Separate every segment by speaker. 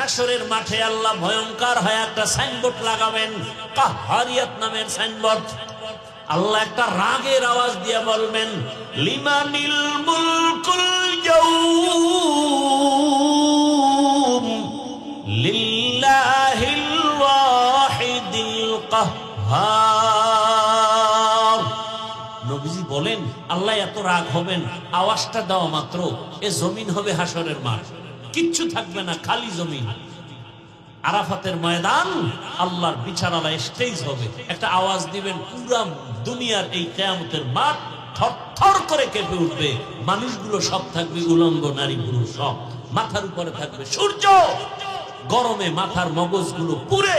Speaker 1: হাসরের মাঠে আল্লাহ ভয়ঙ্কর হয়ে একটা সাইনবোর্ড লাগাবেন, কাহ্হারিয়াত নামের সাইনবোর্ড। আল্লাহ একটা রাগের আওয়াজ দিয়ে বলবেন, লিমানিল মুলকুল ইয়াউম লিল্লাহিল ওয়াহিদিল কাহ্হার। নবীজি বলেন, আল্লাহ এত রাগ হবেন, আওয়াজটা দেওয়া মাত্র এ জমিন হবে হাসরের মাঠ, কিচ্ছু থাকবে না, খালি জমিন। আরাফাতের ময়দান, আল্লাহর বিচারালয় স্টেজ হবে, একটা আওয়াজ দিবেন, পুরা দুনিয়ার এই কিয়ামতের মাঠ থরথর করে কেঁপে উঠবে। মানুষগুলো সব থাকবে উলঙ্গ, নারী পুরুষ সব। মাথার উপরে থাকবে সূর্য, গরমে মাথার মগজগুলো পুড়ে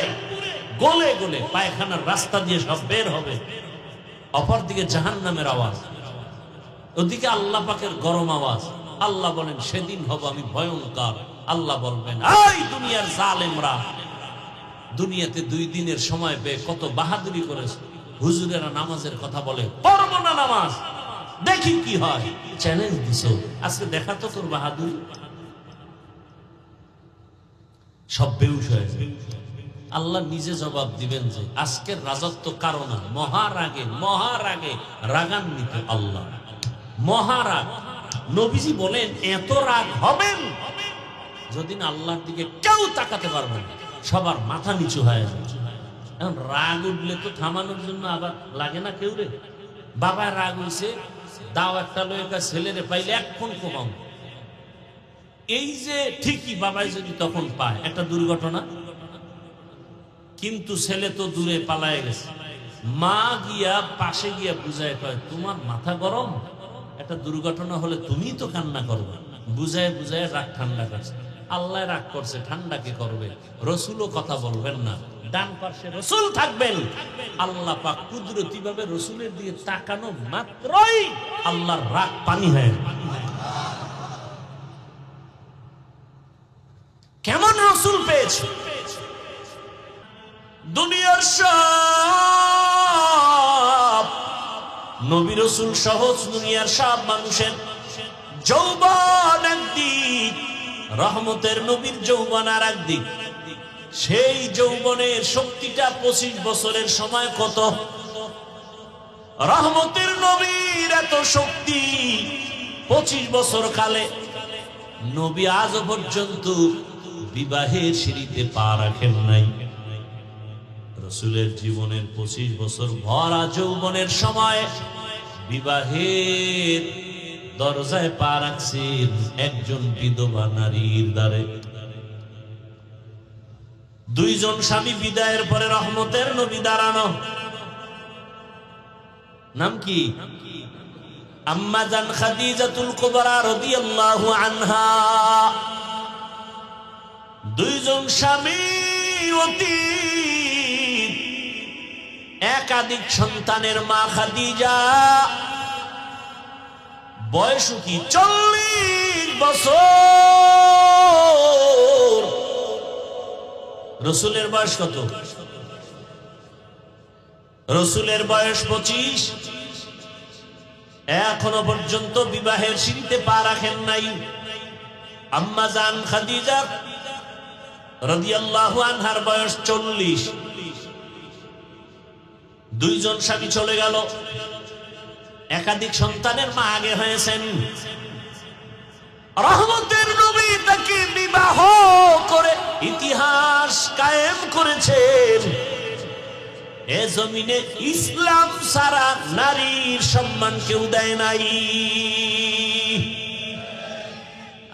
Speaker 1: গলে গলে পায়খানার রাস্তা দিয়ে সব বের হবে। অপরদিকে জাহান্নামের আওয়াজ, ওদিকে আল্লাহ পাকের গরম আওয়াজ। আল্লাহ বলেন, সেদিন হব আমি ভয়ঙ্কর। আল্লাহ বলবেন, এই দুনিয়ার জালেমরা, দুনিয়াতে 2 দিনের সময় পেয়ে কত বাহাদুরি করেছে। হুজুরেরা নামাজের কথা বলে, পড়বো না নামাজ, দেখি কি হয়। চ্যালেঞ্জ দিছো, আজকে দেখা তো তোর বাহাদুরি। সব বেহুশ হয়ে যাবে। আল্লাহ নিজে জবাব দিবেন যে আজকের রাজত্ব কারো না, মহারাগে রাগান্বিত আল্লাহ, মহারাগ। নবীজি বলেন, এত রাগ হবেন যদিন আল্লাহর দিকে কেউ তাকাতে পারবে না, সবার মাথা নিচু হয়ে যাবে। এখন রাগ উঠলে তো থামানোর জন্য আবার লাগে না কেউ রে। বাবা রাগ হইছে, দাও একটা লয়েকা ছেলেরে পাইলে এখন কমাও। এই যে ঠিকই বাবাই যদি তখন পায় একটা দুর্ঘটনা, কিন্তু ছেলে তো দূরে পালায় গেছে। মা গিয়া পাশে গিয়া বুঝায়, কয় তোমার মাথা গরম, একটা দুর্ঘটনা হলে তুমি তো কান্না করবে। বুঝায় বুঝায় রাগ ঠান্ডা করছে। আল্লাহ রাগ করছে, ঠান্ডা কে করবে? রসুলও কথা বলবেন না, ডান পাশে রসুল থাকবেন। আল্লাহ পাক কুদরতি ভাবে রসুলের দিকে তাকানো মাত্রই আল্লাহর রাগ পানি হয়ে যায়। কেমন রসুল পেয়েছে? দুনিয়ার সব নবী রসুল সহজ, দুনিয়ার সব মানুষের যৌবন একদিক, রহমতের নবীর যৌবন আর একদিক। সেই যৌবনের শক্তিটা 25 বছরের সময় কত? রহমতের নবীর এত শক্তি 25 বছর কালে নবী আজ পর্যন্ত বিবাহের সিঁড়িতে পা রাখেন নাই। রসুলের জীবনের 25 বছর ভরা যৌবনের সময় বিবাহের দরজায় পা রাখছেন একজন বিধবা নারীর দ্বারে। 2 জন স্বামী বিদায়ের পরে রহমতের নবী দাঁড়ানো। নাম কি? আম্মা জান খাদিজাতুল কুবরা রাদিয়াল্লাহু আনহা। 2 জন স্বামী, অতি একাধিক সন্তানের মা খাদিজা। বয়স কি 40 বছর। রসুলের বয়স কত? রসুলের বয়স 25। এখনো পর্যন্ত বিবাহের সিঁড়িতে পা রাখেন নাই। আম্মা জান খাদিজা রাদিয়াল্লাহু আনহার বয়স 40। 2 জন স্বামী চলে গেল, একাধিক সন্তানের মা আগে হয়েছেন। রহমতের নবী তাকে বিবাহ করে ইতিহাস কায়েম করেছেন। এ জমিনে ইসলাম সারা নারীর সম্মান কেউ দেয় নাই।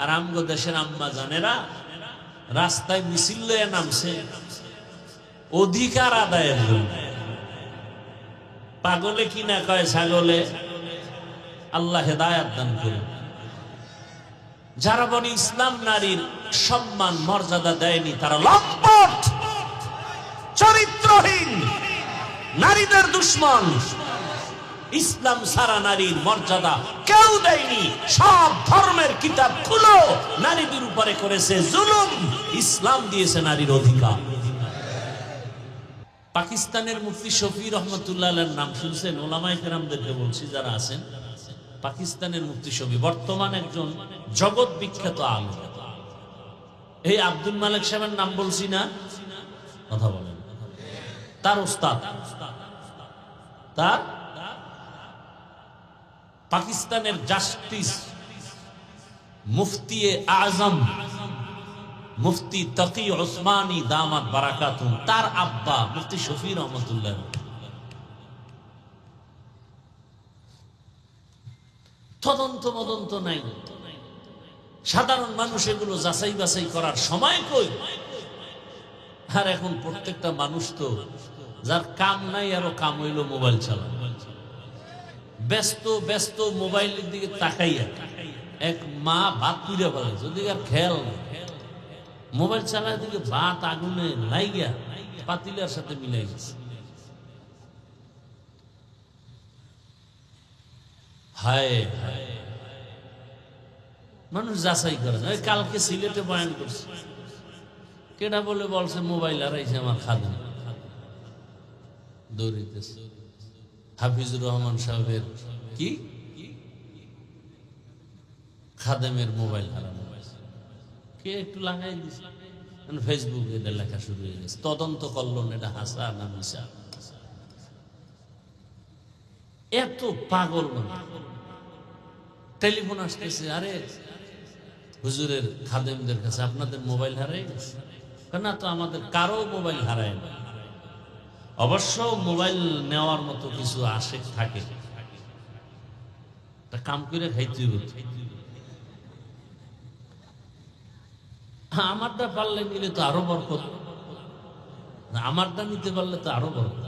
Speaker 1: আর আমগো দেশের আম্মা জানেরা রাস্তায় মিছিল লয়ে নামছে অধিকার আদায়ের জন্য। পাগলে কি না কয় ছাগলে। আল্লাহ হেদায়াত দান করুন। যারা বলে ইসলাম নারীর সম্মান মর্যাদা দেয়নি, তারা লম্পট, চরিত্রহীন, নারীদের দুশ্মন। ইসলাম সারা নারীর মর্যাদা কেউ দেয়নি। সব ধর্মের কিতাব খুলো, নারীদের উপরে করেছে জুলুম, ইসলাম দিয়েছে নারীর অধিকার। পাকিস্তানের মুফতি শফি রহমতুল্লাহ আলাইহির নাম শুনছেন? ওলামায়ে কেরামদেরকে বলছি যারা আছেন, পাকিস্তানের মুফতি শফি বর্তমান একজন জগৎ বিখ্যাত আলেম। এই আব্দুল মালিক সাহেবের নাম বলছি না, কথা বলেন। তার উস্তাদ, তার পাকিস্তানের জাস্টিস মুফতি আজম মুফতি তকি ওসমানী দামাত বারাকাতুহু, তার আব্বা মুফতি শফি রহমতুল্লাহ। তদন্ত মদন্ত নাই, সাধারণ মানুষ এগুলো যাচাই বাছাই করার সময় কই। আর এখন প্রত্যেকটা মানুষ তো যার কাম নাই আরো কাম হইল মোবাইল চালানো, ব্যস্ত ব্যস্ত মোবাইলের দিকে তাকাইয়া। এক মা ভাত পুড়ে বলে যদি আর খেয়াল মোবাইল চালায় দিকে ভাত আগুনে লাইগা পাতিলার সাথে মিলাই গেছে। হায় হায়, মানুষ যাচাই করে না। কালকে সিলেটে বয়ান করছে, কেডা বলে বলছে মোবাইল হারাইছে আমার খাদেম, দৌড়িতেছে। হাফিজুর রহমান সাহেবের কি খাদেমের মোবাইল হারানো, কে একটু লাগাই দিছে, ফেসবুকে এটা লেখা শুরু হয়ে গেছে। তদন্ত করলো এটা হাসা না মিশা। এত পাগল টেলিফোন আসতেছে, আরে হুজুরের খাদেমদের কাছে আপনাদের মোবাইল হারাই গেছে। না তো আমাদের কারো মোবাইল হারায় না। অবশ্য মোবাইল নেওয়ার মতো কিছু আসে থাকে, কাম করে খাইতে হতো। আমারটা পারলে নিলে তো আরো বরকত, আমারটা নিতে পারলে তো আরো বরকত।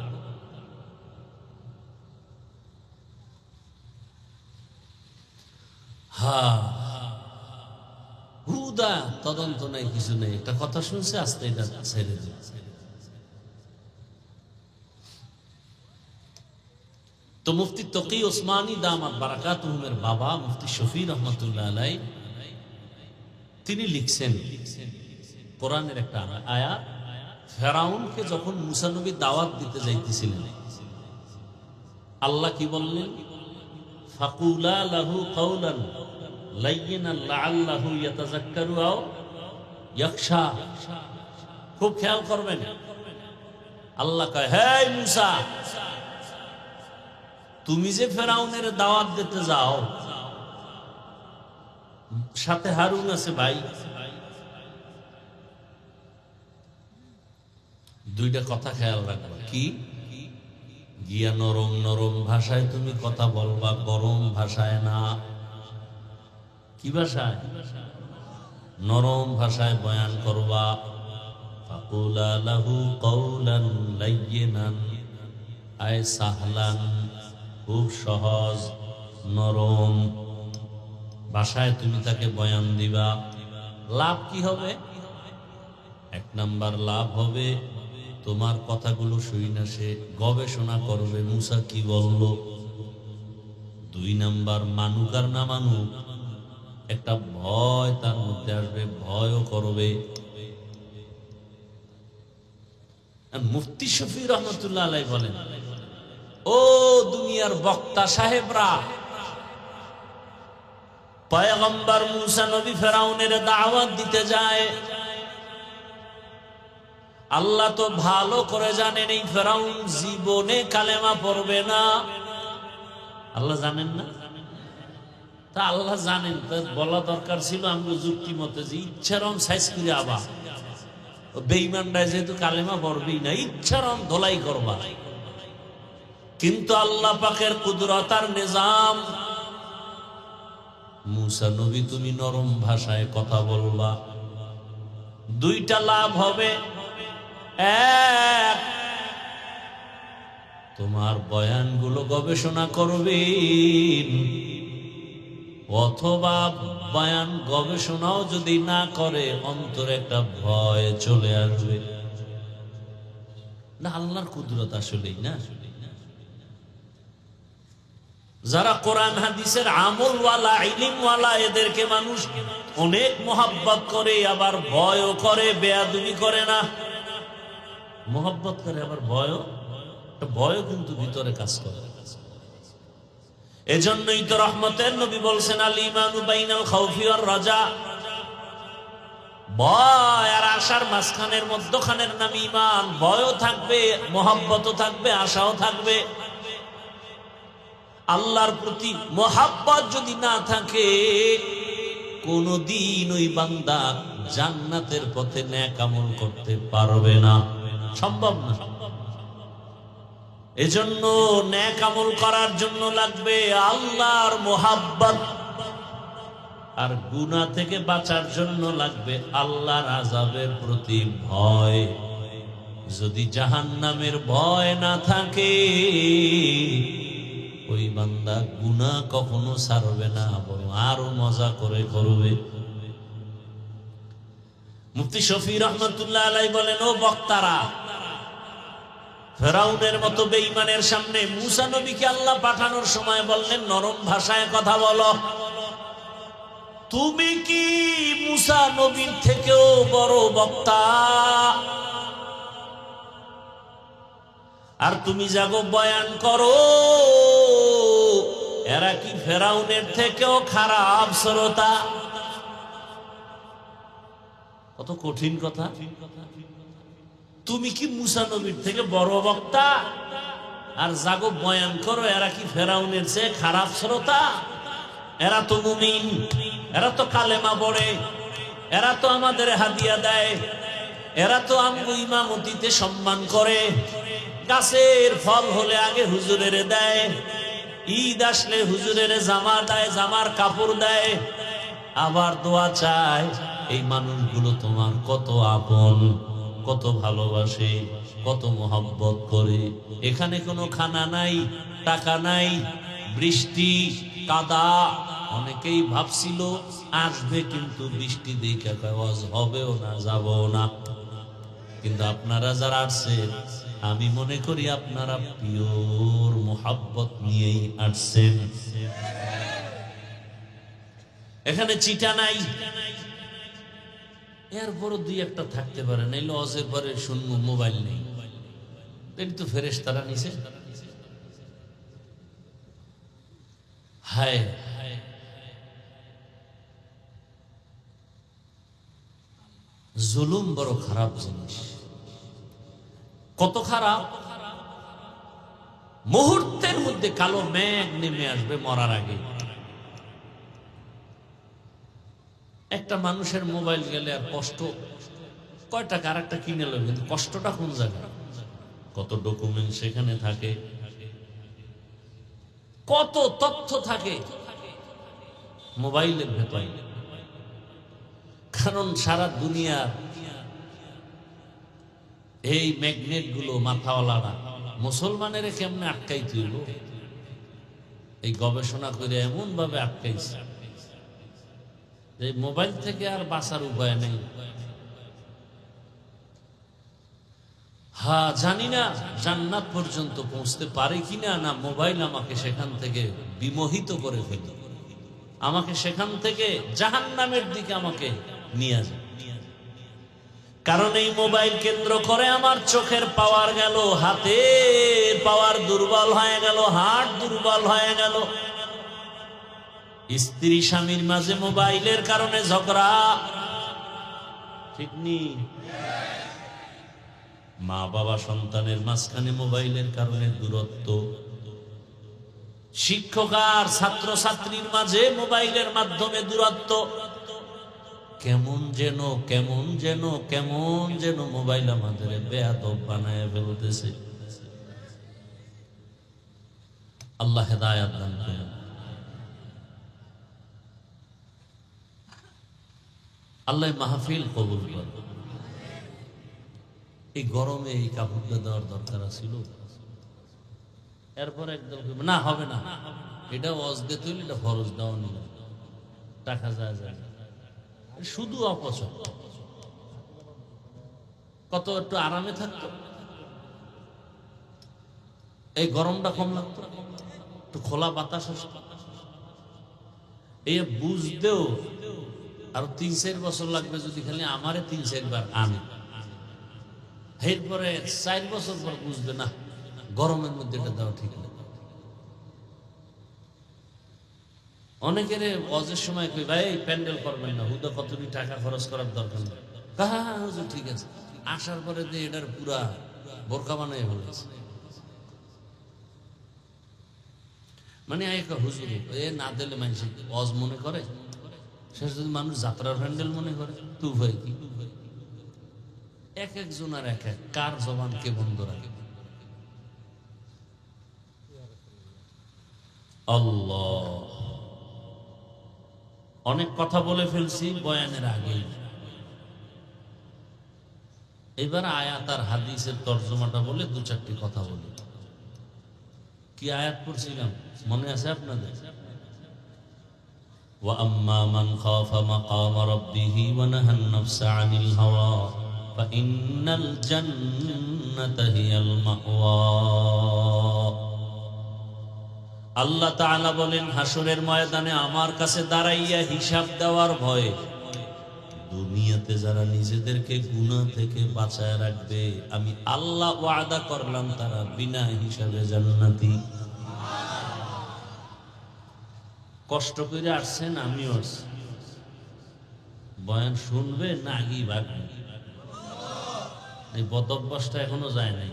Speaker 1: হুদা তদন্ত নাই, কিছু নেই। একটা কথা শুনছে, আস্তে এটা ছেড়ে দিল। তো মুফতি তকি ওসমানী দামাত বারাকাতুহুমের বাবা মুফতি শফি রহমতুল্লাহ আলাই তিনি লিখছেন কোরআনের একটা আয়াত। ফেরাউনকে যখন মুসা নবী দাওয়াত দিতে যাইতেছিলেন, আল্লাহ কি বললেন? ফাকুলা লাহু কাওলান লাইয়িনান লাআল্লাহু ইয়াতাযাক্কারু আও ইয়াখশা। খুব খেয়াল করবেন, আল্লাহ কয়, হে মুসা, তুমি যে ফেরাউনের দাওয়াত দিতে যাও, সাথে হারুন আছে ভাই, দুইটা কথা খেয়াল রাখবা। কি? গিয়া নরম নরম ভাষায় তুমি কথা বলবা, গরম ভাষায় না। কি ভাষায়? নরম ভাষায় বয়ান করবা। ফাকুলা লাহু কাওলান লাইয়িনান, আয় সাহলান, খুব সহজ নরম ভাষায় তুমি তাকে বয়ান দিবা। লাভ কি হবে? এক নাম্বার লাভ হবে, তোমার কথাগুলো শুই না সে গবেষণা করবে মুসা কি বলল। দুই নাম্বার, মানুক আর না মানুক, একটা ভয় তার মধ্যে আসবে, ভয়ও করবে। মুফতি শফি রহমতুল্লাহ আলাই বলেন, ও দুনিয়ার বক্তা সাহেবরা, পয়গম্বর মুসা নবী ফেরাউনের দাওয়াত দিতে যায়। আল্লাহ তো ভালো করে জানেন এই ফেরাউন জীবনে কালেমা পড়বে না। আল্লাহ জানেন না? তা আল্লাহ জানেন, বলা দরকার ছিল আমরা যুক্তি মতে যে ইচ্ছারম সাইজ করে আবার বেঈমানরা যেহেতু কালেমা পড়বেই না, ইচ্ছারম ধোলাই করবা। কিন্তু আল্লাহ পাকের কুদরত আর নিজাম, মুসা নবী তুমি নরম ভাষায় কথা বলবা। দুইটা লাভ হবে। এক, তোমার বয়ানগুলো গবেষণা করবেন, অথবা বয়ান গবেষণাও যদি না করে অন্তরে একটা ভয় চলে আসবে। না, আল্লাহর কুদরত আসলেই না। যারা কোরআন হাদিসের আমলওয়ালা, ইলমওয়ালা, এদেরকে মানুষ অনেক মোহাব্বত করে, আবার ভয়ও করে, বেয়াদবি করে না। মোহাব্বত করে আবার ভয়ও কিন্তু ভিতরে কাজ করে। এজন্যই তো রহমতের নবী বলছেন, আল ঈমানু বাইনাল খাউফি ওয়ার রাজা, ভয় আর আশার মাঝখানের মধ্যখানের নাম ঈমান। ভয়ও থাকবে, মহব্বতও থাকবে, আশাও থাকবে। আল্লাহর প্রতি মহব্বত যদি না থাকে, কোনদিন ওই বান্দা জান্নাতের পথে নেক আমল করতে পারবে না, সম্ভব না। এজন্য নেক আমল করার জন্য লাগবে আল্লাহর মহব্বত, আর গুনাহ থেকে বাঁচার জন্য লাগবে আল্লাহর আযাবের প্রতি ভয়। যদি জাহান্নামের ভয় না থাকে, ওই বান্দা গুনাহ কখনো ছাড়বে না, বরং আরো মজা করে করবে। মুফতি শফি রহমাতুল্লাহ আলাইহি বলেন, ও বক্তারা, ফেরাউনের মতো বেঈমানের সামনে মুসা নবীকে আল্লাহ পাঠানোর সময় বললেন, নরম ভাষায় কথা বলো। তুমি কি মুসা নবীর থেকেও বড় বক্তা? আর তুমি যাগো বয়ান করো, এরা কি ফেরাউনের থেকেও খারাপ শ্রোতা? কত কঠিন কথা। তুমি কি মুসা নবীর থেকে বড় বক্তা? আর যাগো বয়ান করো, এরা কি ফেরাউনের চেয়ে খারাপ শ্রোতা? এরা তো মুমিন, এরা তো কালেমা পড়ে, এরা তো আমাদের হাদিয়া দেয়, এরা তো আমগো ইমামতিতে সম্মান করে, গাছের ফল হলে আগে হুজুরের দেয়, ঈদ আসলে হুজুরের জামা দেয়, জামার কাপড় দেয়, আবার দোয়া চায়। এই মানুষগুলো তোমার কত আপন, কত ভালোবাসে, কত মহব্বত করে। এখানে কোনো খানা নাই, টাকা নাই, বৃষ্টি কাদা। অনেকেই ভাবছিল আসবে, কিন্তু বৃষ্টি দেখে কাজ হবেও না, যাবও না। কিন্তু আপনারা যারা আসছেন, আমি মনে করি আপনারা পিওর মোহাব্বত নিয়েই আসছেন। এখানে চিটা নাই, এরপরও দুই একটা থাকতে পারে, নাইলে অজের পরে শুনবো মোবাইল নেই, কিন্তু ফেরেশতারা নিছে। হায় জুলুম বড় খারাপ জিনিস। কত খারাপ! মুহূর্তের মধ্যে কালো মেঘ নেমে আসবে মরার আগে। একটা মানুষের মোবাইল গেলে আর কষ্ট, কয় টাকা আর একটা কিনে নেবে, কিন্তু কষ্টটা কোন জায়গায়? কত ডকুমেন্ট সেখানে থাকে, কত তথ্য থাকে মোবাইলের ভেতরে। কারণ সারা দুনিয়া এই ম্যাগনেট গুলো মাথাওয়ালারা মুসলমানের কেমনে আটকাই তুইল, এই গবেষণা করে এমন ভাবে আটকাইছে যে মোবাইল থেকে আর বাঁচার উপায় নেই। হ্যাঁ, জানি না জান্নাত পর্যন্ত পৌঁছতে পারে কিনা, না মোবাইল আমাকে সেখান থেকে বিমোহিত করে ফেলে, আমাকে সেখান থেকে জাহান্নামের দিকে আমাকে নিয়ে যায়। কারণ এই মোবাইল কেন্দ্র করে আমার চোখের পাওয়ার গেল, হাতের পাওয়ার দুর্বল হয়ে গেল, হাত দুর্বল হয়ে গেল। স্ত্রী স্বামীর মাঝে মোবাইলের কারণে ঝগড়া, ঠিক নেই? মা বাবা সন্তানের মাঝখানে মোবাইলের কারণে দূরত্ব, শিক্ষক আর ছাত্র ছাত্রীর মাঝে মোবাইলের মাধ্যমে দূরত্ব। কেমন যেন কেমন যেন কেমন যেন মোবাইল আমাদের বেয়াদব বানায় ফেলতেছে। আল্লাহ হেদায়েত দান করেন। আল্লাহ মাহফিল কবুল করেন। এই গরমে এই কাপড়টা দেওয়ার দরকার ছিল। এরপর একদল না হবে না, এটা ওয়াজ দিতে হইলে এটা ফরজ দেওয়া নিল, টাকা যায় যায়, শুধু অপচয়। কত একটু আরামে থাকতো, এই গরমটা কম লাগতো, একটু খোলা বাতাস আসতো। এই বুঝতেও আর 3-4 বছর লাগবে যদি খালি আমারে 3-4 বার আনে। এরপরে 4 বছর পর বুঝবে না গরমের মধ্যে এটা দেওয়া ঠিক না। অনেকের ওয়াজের সময় কই ভাই প্যান্ডেল করবেন না, হুদা কতটি টাকা খরচ করার দরকার নেই। হ্যাঁ হুজুর ঠিক আছে। আসার পরে যে এটার পুরা বোরকা বানাই ফেলেছে। মানে হুজুর এ না দিলে মানুষ অজ মনে করে, শেষ যদি মানুষ যাত্রার হ্যান্ডেল মনে করে তু হয় কি? এক একজন আর এক এক কার জবানকে বন্ধ রাখে। আল্লাহ, অনেক কথা বলে ফেলছি বয়ানের আগে। এবার আয়াত আর হাদিসের তর্জমাটা বলে দু চারটি কথা বলি। কি আয়াত পড়ছিলাম মনে আছে আপনাদের? وَأَمَّا مَنْ خَافَ مَقَامَ رَبِّهِ وَنَهَى النَّفْسَ عَنِ الْهَوَى فَإِنَّ الْجَنَّةَ هِيَ الْمَأْوَى। আল্লাহ তাআলা বলেন, হাসরের ময়দানে আমার কাছে দাঁড়াইয়া হিসাব দেওয়ার ভয়ে দুনিয়াতে যারা নিজেদেরকে গুনাহ থেকে বাঁচায় রাখবে, আমি আল্লাহ ওয়াদা করলাম তারা বিনা হিসাবে জান্নাতি। কষ্ট করে আসছেন, আমিও আসছি, বয়ান শুনবে না আগেই ভাগবে, এই বদ অভ্যাসটা এখনো যায় নাই।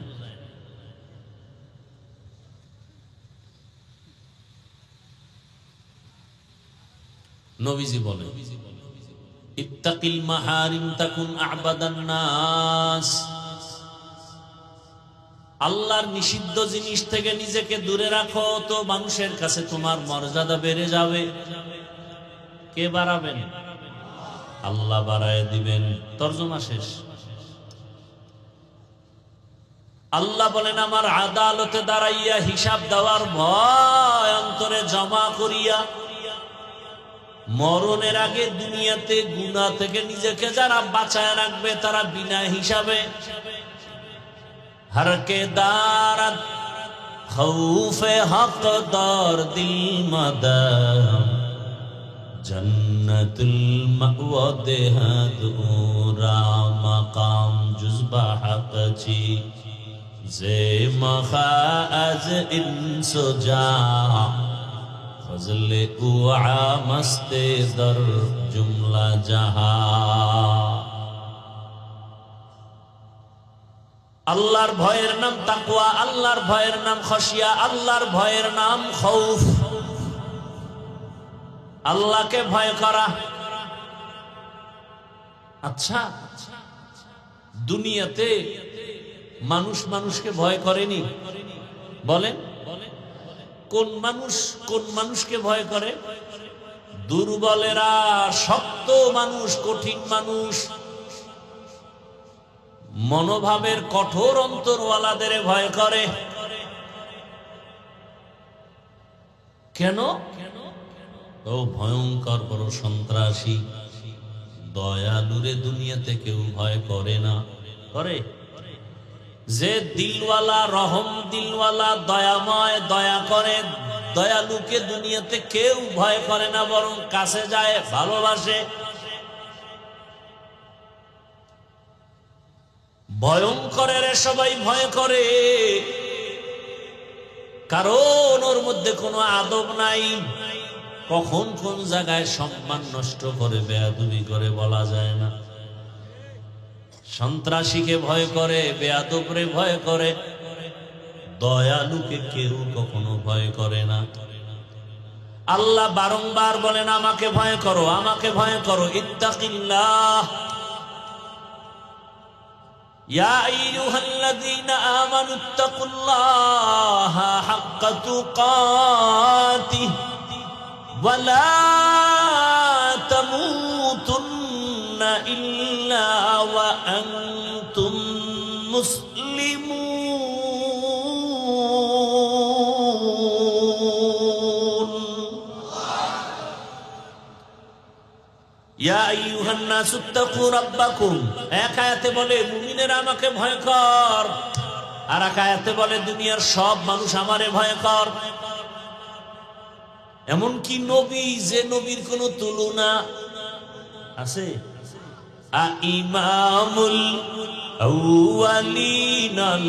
Speaker 1: নবীজি বলে, ইত্তাকিল মাহারিম তাকুন আ'বাদান নাস। আল্লাহর নিষিদ্ধ জিনিস থেকে নিজেকে দূরে রাখো, তো মানুষের কাছে তোমার মর্যাদা বেড়ে যাবে। কে বাড়াবেন? আল্লাহ বাড়ায় দিবেন। তর্জমা শেষ। আল্লাহ বলেন, আমার আদালতে দাঁড়াইয়া হিসাব দেওয়ার ভয় অন্তরে জমা করিয়া মরণের আগে দুনিয়াতে গুনাহ থেকে নিজেকে যারা বাঁচায় রাখবে তারা বিনা হিসাবে हर के दारत खौफे हक़दार दिल मदम जन्नतुल मअवा देहदूरा मकाम जुज़बा हक़ची जे मखाज इंसुजा फज़ले उआ मस्ते दर जुमला जहा। আল্লাহর ভয়ের নাম তাকওয়া, আল্লাহর ভয়ের নাম খশিয়া, আল্লাহর ভয়ের নাম খৌফ। আল্লাহকে ভয় করা। আচ্ছা, দুনিয়াতে মানুষ মানুষকে ভয় করেনি? বলেন, কোন মানুষকে ভয় করে? দুর্বলেরা, শক্ত মানুষ, কঠিন মানুষ, মনোভাবের কঠোর অন্তরওয়ালাদের ভয় করে। কেন? ও ভয়ঙ্কর বড় সন্ত্রাসী। দয়ালুরে দুনিয়াতে কেউ ভয় করে না। করে? যে দিলওয়ালা, রহম দিলওয়ালা, দয়াময়, দয়া করে, দয়ালুকে দুনিয়াতে কেউ ভয় করে না, বরং কাছে যায়, ভালোবাসে। ভয়ঙ্করের সবাই ভয় করে, কারণ ওর মধ্যে কোনো আদব নাই। কখন কোন জায়গায় সম্মান নষ্ট করে, বেয়াদবি করে বলা যায় না। সন্ত্রাসীকে ভয় করে, বেয়াদবরে ভয় করে, দয়ালুকে কেউ কখনো ভয় করে না। আল্লাহ বারংবার বলেন, আমাকে ভয় করো, আমাকে ভয় করো। ইত্তাকিল্লাহ ইয়া আইয়ুহাল্লাযীনা আমানু ইত্তাকুল্লাহা হাক্কা তুকাতিহি ওয়া লা তামুতুন্না ইল্লা ওয়া আনতুম মুসলিমুন। ইয়া আইয়ুহান নাসু ইত্তাকু রাব্বাকুম। এক আয়াতে বলে মুমিনেরা আমাকে ভয় কর, আর এক আয়াতে বলে দুনিয়ার সব মানুষ আমারে ভয় কর। এমন কি নবী, যে নবীর কোনো তুলনা আছে? ইমামুল আউয়ালিনাল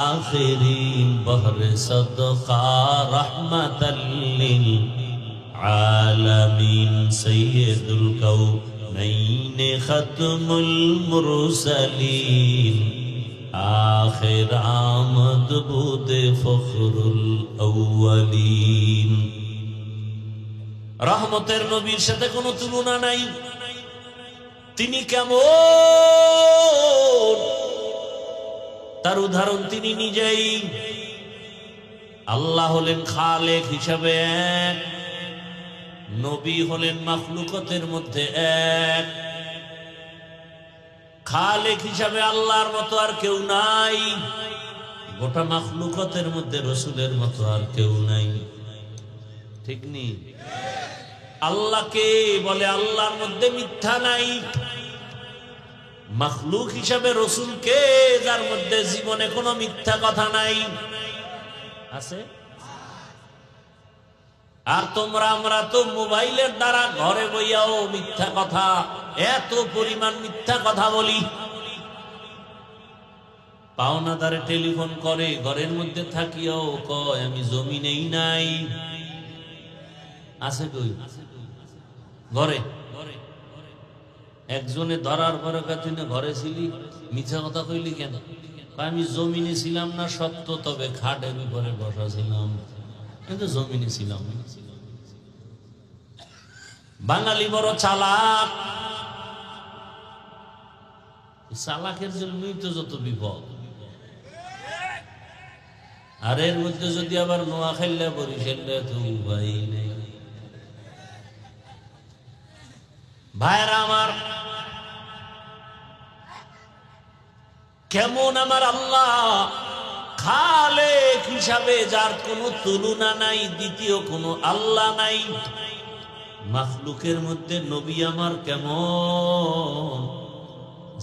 Speaker 1: আখিরিন বহরে সাদকা রাহমাতাল লিল আলামিন সাইয়্যিদুল নঈনে খতমুল মুরসালিন আখির আমদ বুদে ফখরুল আউয়ালিন। রহমতের নবীর সাথে কোনো তুলনা নাই। তিনি কেমন তার উদাহরণ তিনি নিজেই। আল্লাহ হলেন খালেক হিসাবে এক, নবী হলেন মাখলুকতের মধ্যে এক। খালেক হিসাবে আল্লাহর মতো আর কেউ নাই, গোটা মাখলুকতের মধ্যে রসুলের মতো আর কেউ নাই। ঠিক নেই? আল্লাহকে বলে আল্লাহর মধ্যে মিথ্যা নাই। মাখলুক হিসাবে রসুলকে, যার মধ্যে জীবনে কোনো মিথ্যা কথা নাই, আছে? আর তোমরা আমরা তো মোবাইলের দ্বারা ঘরে বইয়াও মিথ্যা কথা, এত পরিমাণ মিথ্যা কথা বলি। পাওনাদারে টেলিফোন করে, ঘরের মধ্যে থাকিও কয় আমি জমিনেই নাই। আছে কই? ঘরে। একজনে ধরার পরে তুই না ঘরে ছিলি, মিথ্যা কথা কইলি কেন? আমি জমিনে ছিলাম না সত্য, তবে খাটে বিপরে বসা ছিলাম, কিন্তু জমিনে ছিলাম। বাঙালি বড় চালাক, চালাকের জন্যই তো যত বিপদ। আর এর মধ্যে যদি আবার নোয়া খাইলে বরিশালে তো ভাই নেই। ভাইরা আমার, কেমন আমার আল্লাহ খালেক হিসাবে, যার কোনো তুলনা নাই, দ্বিতীয় কোনো আল্লাহ নাই। মাখলুকের মধ্যে নবী আমার কেমন,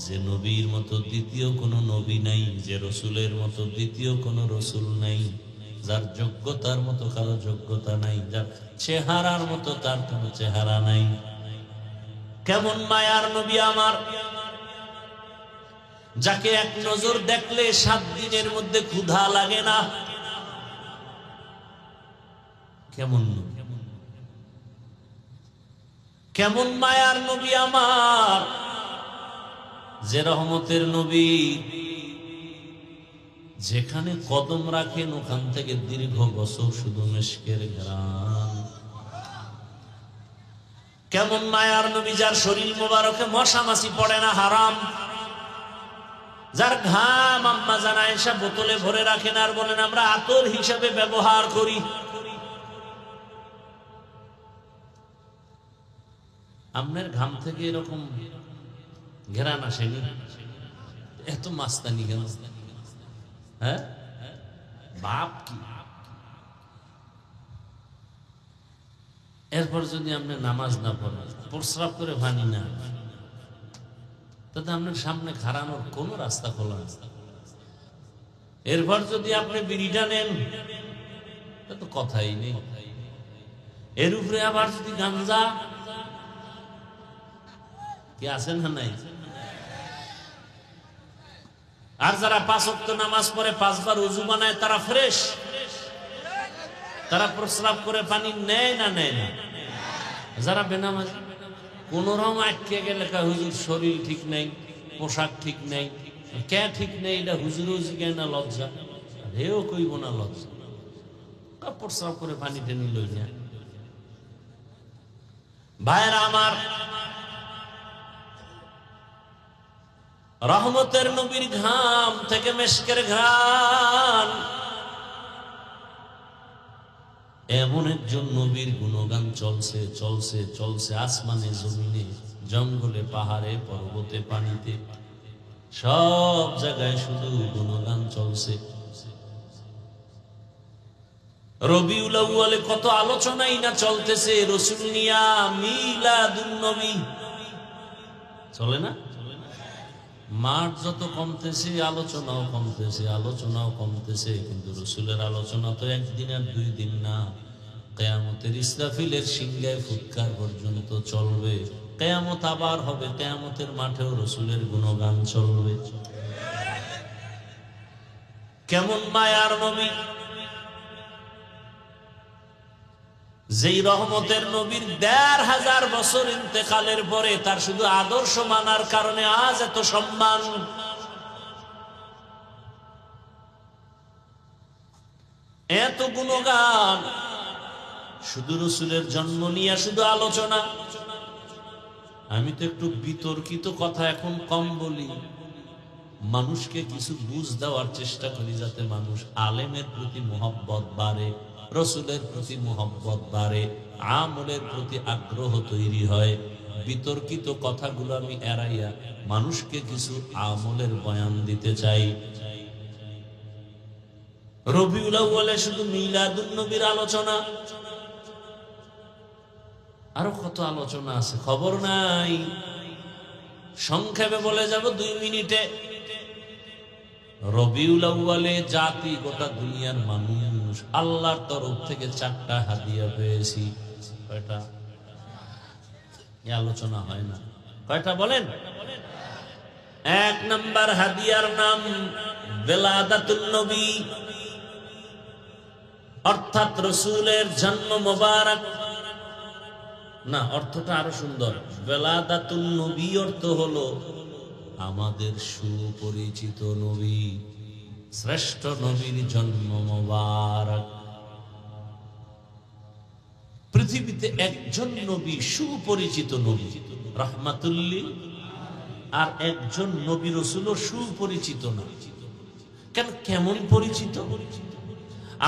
Speaker 1: যে নবীর মতো দ্বিতীয় কোনো নবী নাই, যে রসুলের মতো দ্বিতীয় কোনো রসুল নাই, যার যোগ্যতার মতো কারো যোগ্যতা নাই, যার চেহারার মতো তার কোনো চেহারা নাই। কেমন মায়ার নবী আমার, যাকে এক নজর দেখলে 7 দিনের মধ্যে ক্ষুধা লাগে না। কেমন নবী, কেমন মায়ার নবী আমার, যে রহমতের নবী, যেখানে কদম রাখেন ওখান থেকে দীর্ঘ বছর শুধু মিশকের ঘ্রাণ। কেমন মায়ার নবী, যার শরীর মোবারকে মশা মাছি পড়ে না, হারাম। যার ঘাম আম্মা জান আয়েশা বোতলে ভরে রাখেন আর বলেন আমরা আতর হিসাবে ব্যবহার করি। আপনার ঘাম থেকে এরকম ঘেরান আসেনি? এত মাস্তানি কেন? হ্যাঁ, বাপ কি? এরপর যদি আপনি নামাজ না পড়েন, প্রস্রাব করে পানি না, তাতে আপনার সামনে খাড়ানোর কোন রাস্তা খোলা আছে? এরপর যদি আপনি বিড়িটা নেন, তা তো কথাই নেই। এর উপরে আবার যদি গাঞ্জা, কি আছেন না নাই? আর যারা 5 ওয়াক্ত নামাজ পড়ে 5 বার ওযু বানায়, তারা ফ্রেশ, তারা প্রস্রাব করে পানি নেয় না নেয় না? যারা বেনামাজ, কোন রকম আটকে গেলে হুজুর শরীর ঠিক নেই, পোশাক ঠিক নেই, কে ঠিক নেই, এটা হুজুরও জিগায় না, লজ্জা হেও কইব না, লজ্জা প্রস্রাব করে পানি টেনে লই না। ভাইরা আমার, রহমতের নবীর ঘাম থেকে মেশকের ঘ্রাণ, এমন একজন নবীর গুণগান চলছে চলছে চলছে, আসমানে জমিনে, জঙ্গলে পাহাড়ে পর্বতে পানিতে, সব জায়গায় শুধু গুণগান চলছে। রবিউল আউয়ালে কত আলোচনাই না চলতেছে রসুল নিয়া, মিলাদুন নবী চলে না? মাঠ যত কমতেছে আলোচনাও কমতেছে, আলোচনাও কমতেছে, কিন্তু রসুলের আলোচনা তো 1 দিন আর 2 দিন না, কিয়ামতের ইসরাফিলের সিংহায় ফুৎকার পর্যন্ত চলবে। কিয়ামত আবার হবে, কিয়ামতের মাঠেও রসুলের গুণগান চলবে। কেমন মায়ার নবী, যেই রহমতের নবীর ১৫০০ বছর ইন্তেকালের পরে তার শুধু আদর্শ মানার কারণে আজ এত সম্মান। এত গুণগান, শুধু রসুলের জন্ম নিয়ে শুধু আলোচনা। আমি তো একটু বিতর্কিত কথা এখন কম বলি, মানুষকে কিছু বুঝ দেওয়ার চেষ্টা করি যাতে মানুষ আলেমের প্রতি মোহব্বত বাড়ে, রসুলের প্রতি মোহব্বত বাড়ে, আমলের প্রতি আগ্রহ তৈরি হয়। বিতর্কিত কথাগুলো আমি এড়াইয়া মানুষকে কিছু আমলের বয়ান দিতে চাই। রবিউল আউয়ালে শুধু মিলাদুন নবীর আলোচনা, আরো কত আলোচনা আছে খবর নাই, সংক্ষেপে বলে যাব 2 মিনিটে। রবিউল আউয়ালে জাতি গোটা দুনিয়ার মানুষ আল্লাহর তরফ থেকে 4টা হাদিয়া পেয়েছি। কয়টা? এই আলোচনা হয় না। কয়টা বলেন? 1 নাম্বার হাদিয়ার নাম বেলাদাতুন নবী, অর্থাৎ রসুলের জন্ম মোবারক। না, অর্থটা আরো সুন্দর। বেলাদাতুন নবী অর্থ হলো আমাদের সুপরিচিত নবী, শ্রেষ্ঠ নবীর জন্ম মোবারক। পৃথিবীতে একজন নবী সুপরিচিত নবী রাহমাতুল্লিল, আর একজন নবী রসুল সুপরিচিত না। কেন? কেমন পরিচিত?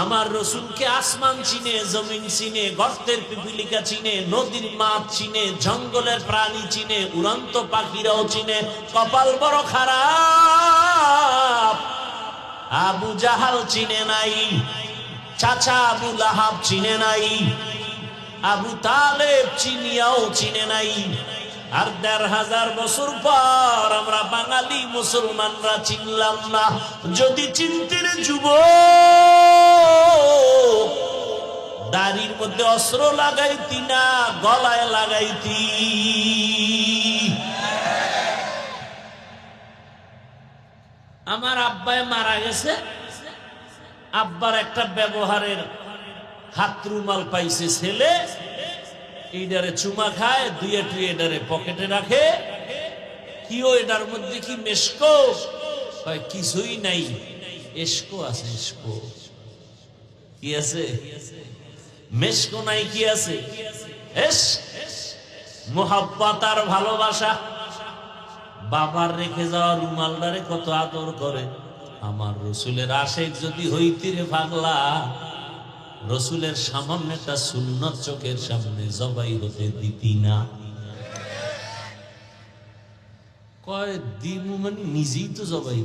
Speaker 1: আমার রসুলকে আসমান চিনে, জমিন চিনে, গর্তের পিপিলিকা চিনে, নদীর মাছ চিনে, জঙ্গলের প্রাণী চিনে, উড়ন্ত পাখিরাও চিনে। কপাল বড় খারাপ, আবু জাহাল চিনে নাই, চাচা আবু লাহাব চিনে নাই, আবু তালেব চিনিয়াও চিনে নাই। আর ১৫০০ বছর পর আমরা বাঙালি মুসলমানরা চিনলাম না। যদি চিনতেন যুবক, দাড়ির মধ্যে অস্ত্র লাগাইতি না, গলায় লাগাইতি। আমার আব্বায় মারা গেছে, আব্বার একটা ব্যবহারের হাত রুমাল পাইছে ছেলে, এইটারে চুমা খায়, 2 এটারে পকেটে রাখে। কিও এটার মধ্যে কি মেশকো? কিছুই নাই, এসকো আছে। এসকো কি আছে? মেশকো নাই, কি আছে? মোহাব্বত আর ভালোবাসা। বাবার রেখে যাওয়া রুমালদারে কত আদর করে। আমার রসুলের আশেক যদি হইতি রে পাগলা, রসুলের সামান্য একটা সুন্নত চোখের সামনে জবাই হতে দিতি না। কয় দিমু মানে নিজেই তো জবাই।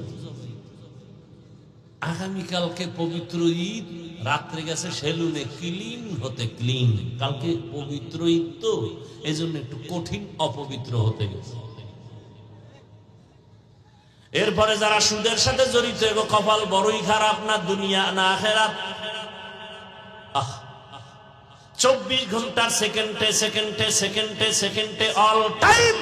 Speaker 1: আগামীকালকে পবিত্র ঈদ, রাত্রে গেছে সেলুনে ক্লিন হতে, ক্লিন। কালকে পবিত্র ঈদ তো এই জন্য একটু কঠিন অপবিত্র হতে গেছে। এরপরে যারা সুদের সাথে জড়িত, এগো কপাল বড়ই খারাপ, না দুনিয়া না আখিরাত। 24 ঘন্টার সেকেন্ডে সেকেন্ডে সেকেন্ডে সেকেন্ডে অল টাইম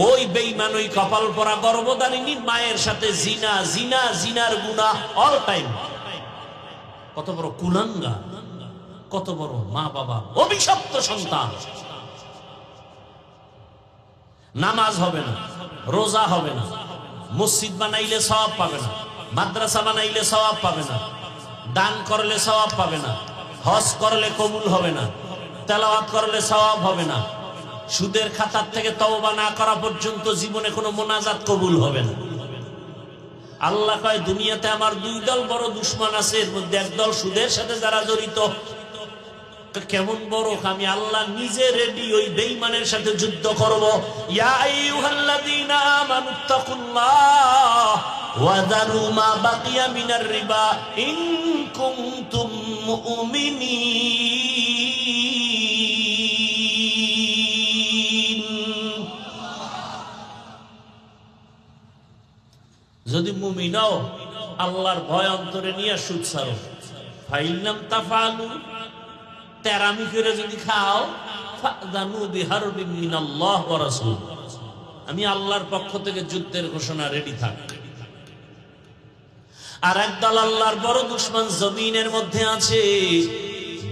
Speaker 1: ওই বেঈমান, ওই কপাল পরা গর্ভধারিণী মায়ের সাথে জিনা, জিনা, জিনার গুনাহ অল টাইম। কত বড় কুলাঙ্গা, কত বড় মা বাবা অভিশপ্ত সন্তান। নামাজ হবে না, রোজা হবে না, মসজিদ বানাইলে সওয়াব পাবে না, মাদ্রাসা বানাইলে সওয়াব পাবে না, দান করলে সওয়াব পাবে না, হজ করলে কবুল হবে না, তেলাওয়াত করলে সওয়াব হবে না, সুদের খাতার থেকে তওবা না করা পর্যন্ত জীবনে কোনো মোনাজাত কবুল হবে না। আল্লাহ কয় দুনিয়াতে আমার 2 দল বড় দুশমন আছে, এর মধ্যে এক দল সুদের সাথে যারা জড়িত। কেমন বড়? আমি আল্লাহ নিজে রেডি ওই বেঈমানের সাথে যুদ্ধ করব। ইয়া আইয়ুহাল্লাযীনা আমানুত্তাকুল্লাহ ওয়া যারু মা বাকিয়া মিনার রিবা ইন কুনতুম মুমিনিন। যদি মুমিন হও, আল্লাহর ভয় অন্তরে নিয়ে সুদ ছাড়ো। ফাইলাম তাফালু, তেরামি করে যদি খাও, ফাদানু বিহারবিন মিনাল্লাহ ওয়া রাসূল, আমি আল্লাহর পক্ষ থেকে যুদ্ধের ঘোষণা, রেডি থাক। আর একদল আল্লাহর বড় দুশমন জমিনের মধ্যে আছে,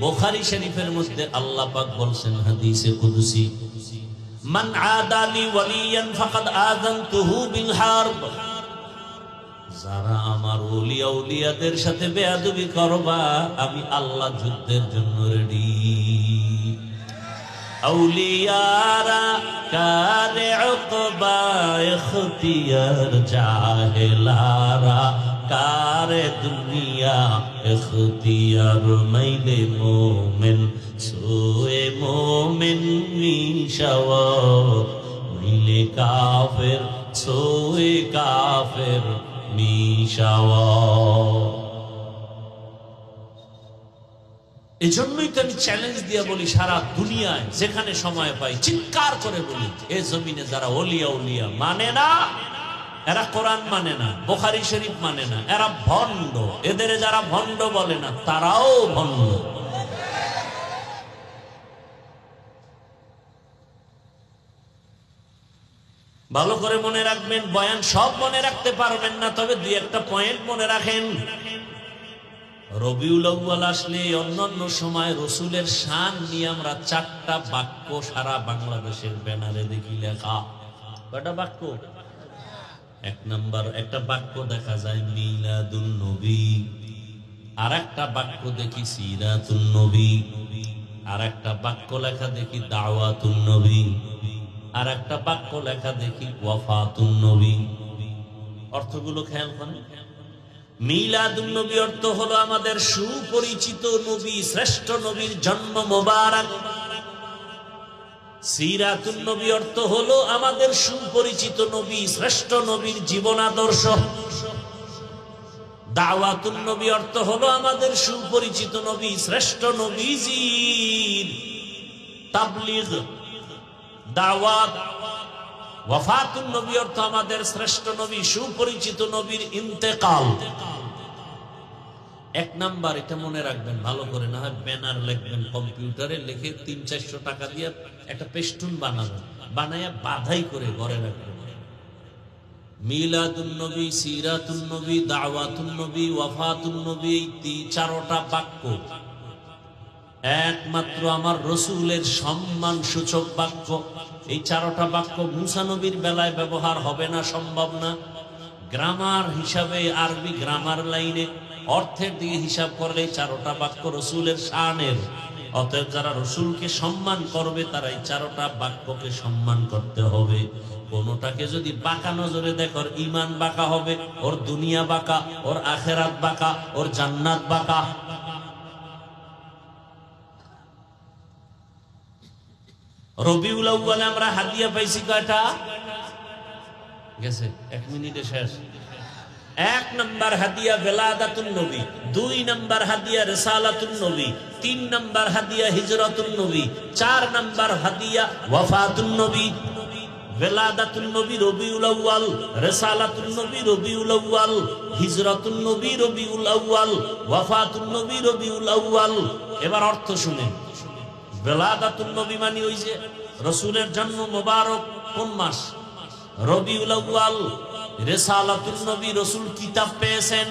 Speaker 1: বুখারী শরীফের মধ্যে আল্লাহ পাক বলছেন হাদিসে কুদসি, মান আদালি ওয়ালিয়ান ফাকাদ আযানতুহু বিল হারব, যারা আমার ওলি আউলিয়াদের সাথে বেয়াদবি করবা আমি আল্লাহ যুদ্ধের জন্য রেডি। আউলিয়ারা কারে উকবা ইখতিয়ার, জাহেলারা কারে দুনিয়া ইখতিয়ার, মাইলে মোমেন সোয়ে মোমেন মিশাওয়া, মাইলে কাফের সোয়ে কাফের মিশাওয়া। এই জন্যই তো আমি চ্যালেঞ্জ দিয়ে বলি, সারা দুনিয়ায় যেখানে সময় পাই চিৎকার করে বলি, এই জমিনে যারা ওলিয়া উলিয়া মানে না, এরা কোরআন মানে না, বুখারী শরীফ মানে না, এরা ভণ্ড। এদের যারা ভণ্ড বলে না তারাও ভণ্ড। ভালো করে মনে রাখবেন, বয়ান সব মনে রাখতে পারবেন না, তবে দুই একটা পয়েন্ট মনে রাখেন। রবিউল আউয়াল আসলে অন্যান্য সময় রসুলের শান নিয়ে আমরা 4টা বাক্য সারা বাংলাদেশের ব্যানারে দেখি লেখা। কয়টা বাক্য? 1 নাম্বার একটা বাক্য দেখা যায় মিলাদুন নবী, আর একটা বাক্য দেখি সিরাতুন নবী, আর একটা বাক্য লেখা দেখি দাওয়াতুন নবী, আর একটা বাক্য লেখা দেখি ওয়াফাতুন নবী। অর্থগুলো খেয়াল করেন। মিলাদুন নবী অর্থ হলো আমাদের সুপরিচিত নবী, শ্রেষ্ঠ নবীর জন্ম মোবারক। সিরাতুন নবী অর্থ হলো আমাদের সুপরিচিত নবী, শ্রেষ্ঠ নবীর জীবন আদর্শ। দাওয়াতুন নবী অর্থ হলো আমাদের সুপরিচিত নবী, শ্রেষ্ঠ নবীজির তাবলীগ দাওয়াত। ওয়াফাতুন নবী অর্থ আমাদের শ্রেষ্ঠ নবী, সুপরিচিত নবীর ইন্তেকাল। 1 নাম্বার, এটা মনে রাখবেন ভালো করে, না হয় ব্যানার লিখবেন, কম্পিউটারে লিখে 300-400 টাকা দিয়ে একটা পেস্টুন বানাবেন, বানায়া বাধাই করে ঘরে রাখবেন। মিলাদুন নবী, সিরাতুন নবী, দাওয়াতুন নবী, ওয়াফাতুন নবী, এই 4টা বাক্য একমাত্র আমার রসুলের সম্মান সূচক বাক্য। এই 4টা বাক্য মুসা নবীর বেলায় ব্যবহার হবে না, সম্ভব না। গ্রামার হিসাবে, আরবি গ্রামার লাইনে অর্থের দিকে হিসাব করলে 4টা বাক্য রসুলের শানের। অতএব যারা রসুলকে সম্মান করবে তারা এই 4টা বাক্যকে সম্মান করতে হবে। কোনটাকে যদি বাঁকা নজরে দেখো, ওর ঈমান বাঁকা হবে, ওর দুনিয়া বাঁকা, ওর আখিরাত বাঁকা, ওর জান্নাত বাঁকা। রবিউল আউয়ালে আমরা হাদিয়া পাইছি কয়টা? গেছে 1 মিনিটে শেষ। 1 নাম্বার হাদিয়া বেলাদাতুন নবী, 2 নাম্বার হাদিয়া রিসালাতুন নবী, 3 নাম্বার হাদিয়া হিজরাতুন নবী, 4 নাম্বার হাদিয়া ওয়াফাতুন নবী। বেলাদাতুন নবী রবিউল আউয়াল, রিসালাতুন নবী রবিউল আউয়াল, হিজরাতুন নবী রবিউল আউয়াল, ওয়াফাতুন নবী রবিউল আউয়াল। এবার অর্থ শুনেন। বেলাদাতুন নবী মানে ওই যে রসুলের জন্ম মোবারক কোন মাস? রবিউল আউয়াল। রিসালাতুন নবী, রসুল কিতাব পেয়েছেন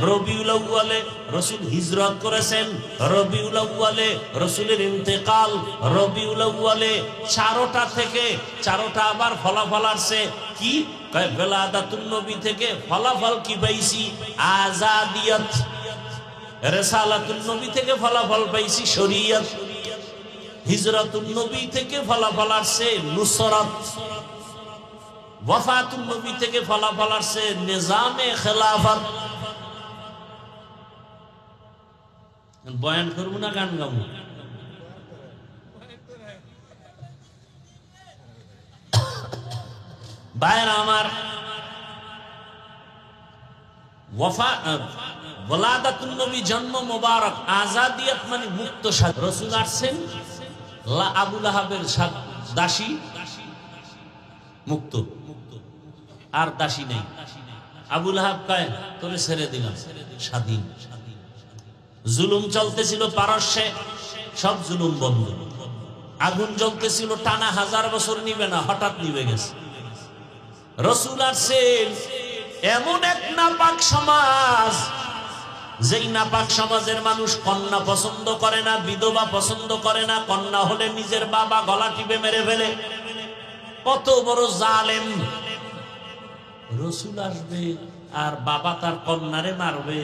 Speaker 1: রবিউল আউয়ালে, রসুল হিজরত করেছেন রবিউল আউয়ালে, রসুলের ইন্তেকাল রবিউল আউয়ালে। 4টা থেকে 4টা আবার ফলাফল আসছে কি? বেলাদাতুন নবী থেকে ফলাফল কি পাইছি? আজাদিয়ত। রিসালাতুন নবী থেকে ফলাফল পাইছি শরীয়ত। হিজরাতুন নবী থেকে ফলাফল আসছে নুসরাত। ওয়াফাতুন নবী থেকে ফলাফল আসছে নিজামে খেলাফত। বয়ান করবো না গান গাবো? ভাইরা আমার, ওয়ালাদাতুন নবী জন্ম মোবারক, আজাদিয়ত মানে মুক্ত স্বাধীন। রসুল আসছেন, আবু লাহাবের দাসী মুক্ত, আর দাসী নেই। আবু লাহাব কয় তোরে ছেড়ে দিলাম, স্বাধীন। জুলুম চলতেছিল পারস্যে, সব জুলুম বন্ধ। আগুন জ্বলতেছিল টানা 1000 বছর নিবে না, হঠাৎ নিবে গেছে। রসুল আসছেন, এমন এক নাপাক সমাজ যেই নাপাক সমাজের মানুষ কন্যা পছন্দ করে না, বিধবা পছন্দ করে না, কন্যা হলে নিজের বাবা গলা টিপে মেরে ফেলে, কত বড় জালেম। রসুল আসবে আর বাবা তার কন্যারে মারবে,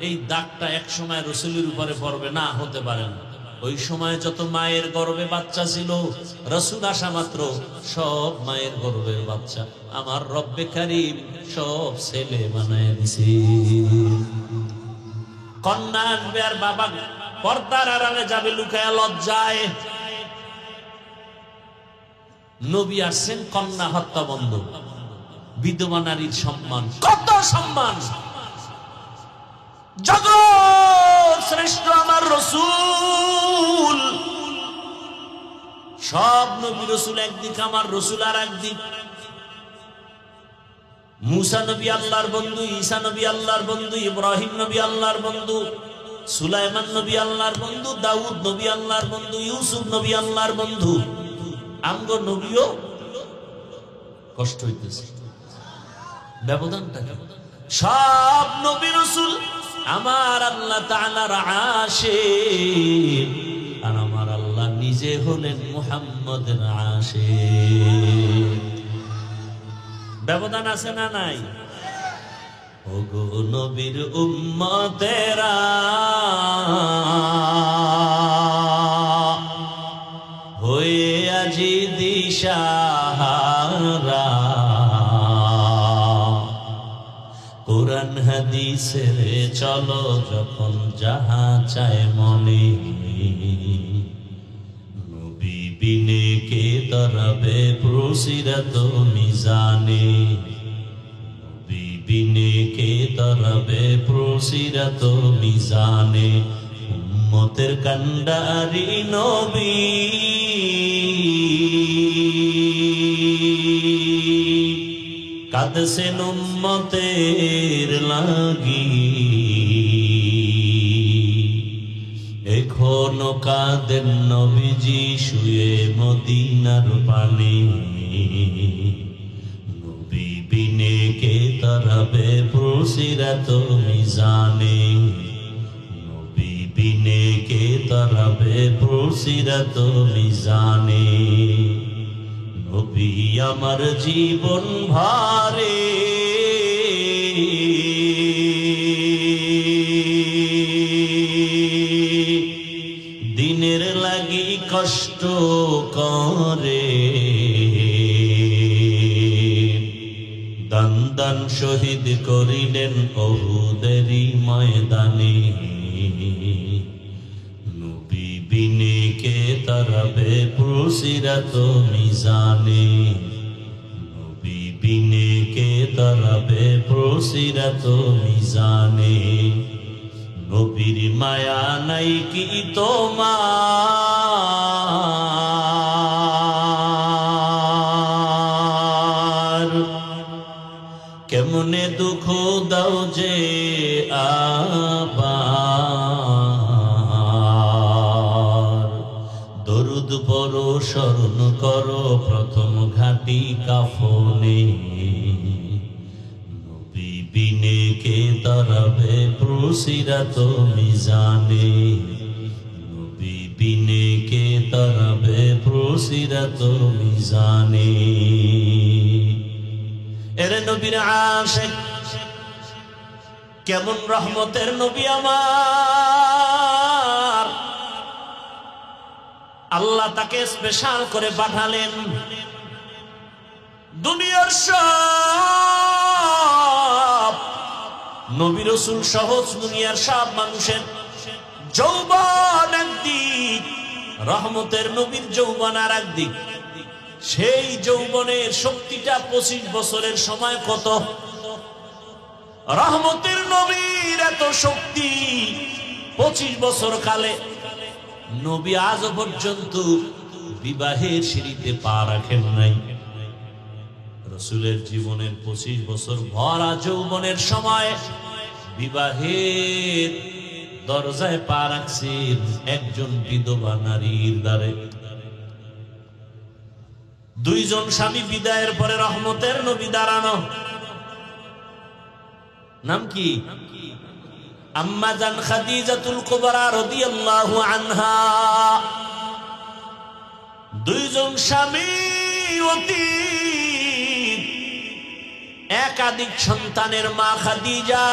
Speaker 1: এই দাগটা এক সময় রসুলের উপরে পড়বে না, হতে পারে না। ওই সময় যত মায়ের গর্ভে বাচ্চা ছিল, রসুল আসা মাত্র সব মায়ের গর্ভের বাচ্চা আমার রব্বে কারীম সব ছেলে বানায় দিছে। কন্যা আসবে আর বাবা পর্দার আড়ালে যাবে লুকায়া লজ্জায়। নবী আসছেন, কন্যা হত্যা বন্ধ, বিধবা নারীর সম্মান, কত সম্মান। জগৎ শ্রেষ্ঠ আমার রসুল, সব নবী রসুল একদিক, আমার রসুল আর একদিক। মুসা নবী আল্লাহর বন্ধু, ঈসা নবী আল্লাহর বন্ধু, ইব্রাহিম নবী আল্লাহর বন্ধু, সুলাইমান নবী আল্লাহর বন্ধু, দাউদ নবী আল্লাহর বন্ধু, ইউসুফ নবী আল্লাহর বন্ধু। আমগো নবীও কষ্ট হইতেছে, ব্যবধানটা সব নবী রাসূল আমার আল্লাহ তাআলার আশিক, আর আমার আল্লাহ নিজে হলেন মুহাম্মদের আশিক। ব্যবধান আছে না নাই? ওগো নবীর উম্মতেরা, হয়ে আজি দিশাহারা, কোরআন হাদিসের চলো যখন যাহা চায় মনে, নবী বিনে কে তরাবে প্রসিরাত মিজানে, নবী বিনে কে তরাবে প্রসিরাত মিজানে। উম্মতের কান্ডারি নবী, কাঁদছেন উম্মতের লাগি, এখনো কাঁদেন নবীজি শুয়ে মদিনার পানে, নবী বিনে কে তরাবে প্রসিরাত মিজানে, নবী বিনে কে তরাবে প্রসিরাত মিজানে। নবী আমার জীবন ভারে, দিনের লাগি কষ্ট করে, দান দান শহীদ করিলেন উহুদেরই ময়দানে, নবী বিনে কে তরাবে প্রসিরাত মিজানে, নবী বিনে কে তরাবে প্রসিরাত মিজানে। নবীর মায়া নাই কি তোমার, কেমনে দুঃখ দাও যে আবার, দরুদ পড়ো স্মরণ করো প্রথম ঘাটি কাফনে, নবী বিনে কে তরাবে প্রসিরাত মিজানে, নবী বিনে কে তরাবে প্রসিরাত মিজানে। এরে নবীর আশিক, কেমন রহমতের নবী আমার, আল্লাহ তাকে স্পেশাল করে পাঠালেন। দুনিয়ার সব নবী রাসূল সহজ, দুনিয়ার সব মানুষের যৌবন একদিক, রহমতের নবীর যৌবন আর একদিক। সেই যৌবনের শক্তিটা 25 বছরের সময় কত, রহমতের নবীর এত শক্তি 25 বছর কালে। নবী আজ পর্যন্ত বিবাহের সিঁড়িতে পা রাখেন নাই। রাসূলের জীবনের 25 বছর ভরা যৌবনের সময় বিবাহের দরজায় পা রাখছেন একজন বিধবা নারীর দ্বারে। দুইজন স্বামী বিদায়ের পরে রহমতের নবী দাঁড়ানো, নাম কি? আম্মা জান খাদিজাতুল কুবরা রাদিয়াল্লাহু আনহা দুইজন স্বামী অতি একাধিক সন্তানের মা খাদিজা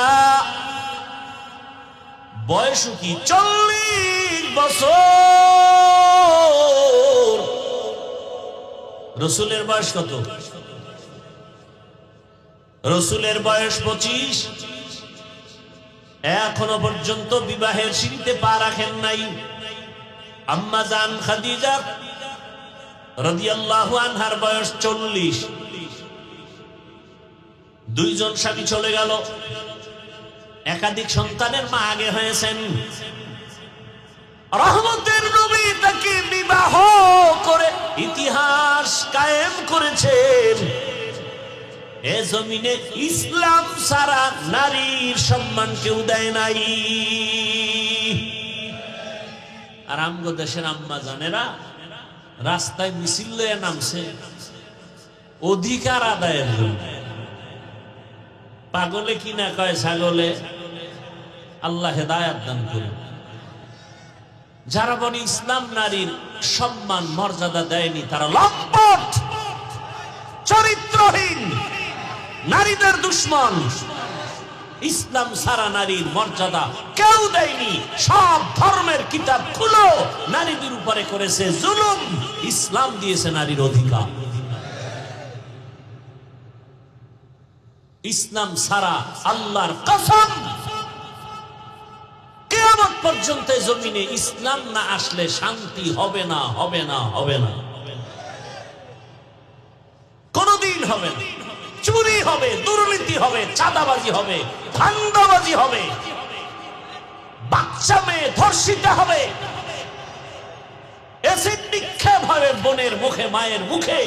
Speaker 1: বয়স কি 40 বছর। রাসূলের বয়স কত? রাসূলের বয়স 25। এখনো পর্যন্ত বিবাহের সিঁড়িতে পা রাখেন নাই। আম্মা জান খাদিজা রাদিয়াল্লাহু আনহার বয়স 40। দুইজন স্বামী চলে গেল, একাধিক সন্তানের মা আগে হয়েছেন। রহমতের নবী তাকে বিবাহ করে ইতিহাস কায়েম করেছেন। এ জমিনে ইসলাম ছাড়া নারীর সম্মান কেউ দেয় নাই। আর আমগো দেশের আম্মা জানেরা রাস্তায় মিছিল লয়ে নামছে অধিকার আদায়ের জন্য। পাগলে কিনা কয় ছাগলে। আল্লাহ হেদায়াত দান করুন। যারা বলে ইসলাম নারীর সম্মান মর্যাদা দেয়নি তারা লম্পট, চরিত্রহীন, নারীদের দুশ্মন। ইসলাম সারা নারীর মর্যাদা কেউ দেয়নি। সব ধর্মের কিতাব খুলো, নারীদের উপরে করেছে জুলুম, ইসলাম দিয়েছে নারীর অধিকার। ইসলাম সারা আল্লাহর কসম কিয়ামত পর্যন্ত জমিনে ইসলাম না আসলে শান্তি হবে না, হবে না, হবে না, কোনদিন হবে না। চুরি হবে, দুর্নীতি হবে, চাঁদাবাজি হবে, ধান্দাবাজি হবে, বাচ্চা মেয়ে ধর্ষিত হবে, এসিড নিক্ষেপ হবে বোনের মুখে, মায়ের মুখে।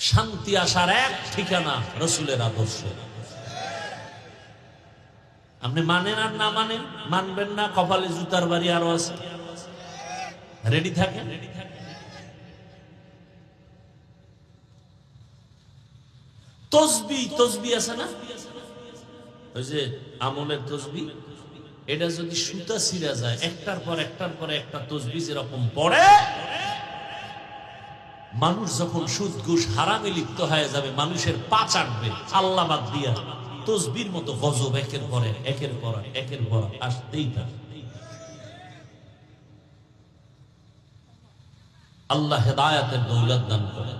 Speaker 1: শান্তি আসার এক ঠিকানা রাসূলের আদর্শ। আপনি মানেন আর না মানেন, মানবেন না, কপালে জুতার বাড়ি আরো আছে, রেডি থাকেন। তসবি আছে না, ওই যে আমলের তসবি, এটা যদি সুতা ছিঁড়া যায় একটার পর একটা তসবি যেরকম পড়ে, মানুষ যখন সুদ ঘুষ হারামে লিপ্ত হয়ে যাবে, মানুষের পা চাটবে আল্লাহ বাদ দিয়া, তসবির মতো গজব একের পর আসতেই থাকে। আল্লাহ হেদায়াতের দৌলত দান করে।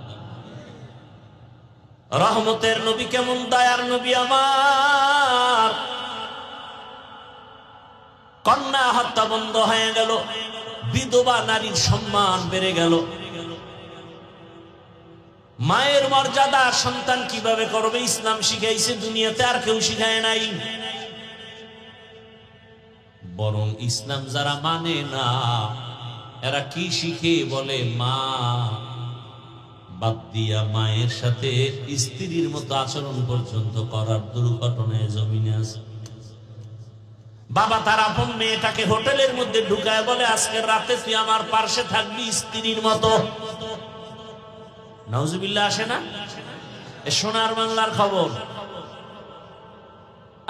Speaker 1: রহমতের নবী কেমন দয়ার নবী আমার। কন্যা হত্যা বন্ধ হয়ে গেল, বিধবা নারীর সম্মান বেড়ে গেল। মায়ের মর্যাদা সন্তান কিভাবে করবে ইসলাম শিখাইছে, দুনিয়াতে আর কেউ শিখায় নাই। বরং ইসলাম যারা মানে না এরা কি শিখে বলে, মা বাদ দিয়া মায়ের সাথে স্ত্রীর মতো আচরণ পর্যন্ত করার দুর্ঘটনায় জমিনে আছে। বাবা তার আপন মেয়েটাকে হোটেলের মধ্যে ঢুকায় বলে, আজকের রাতে তুই আমার পার্শ্বে থাকবি স্ত্রীর মতো। নাউজুবিল্লাহ আসে না? এ সোনার বাংলার খবর।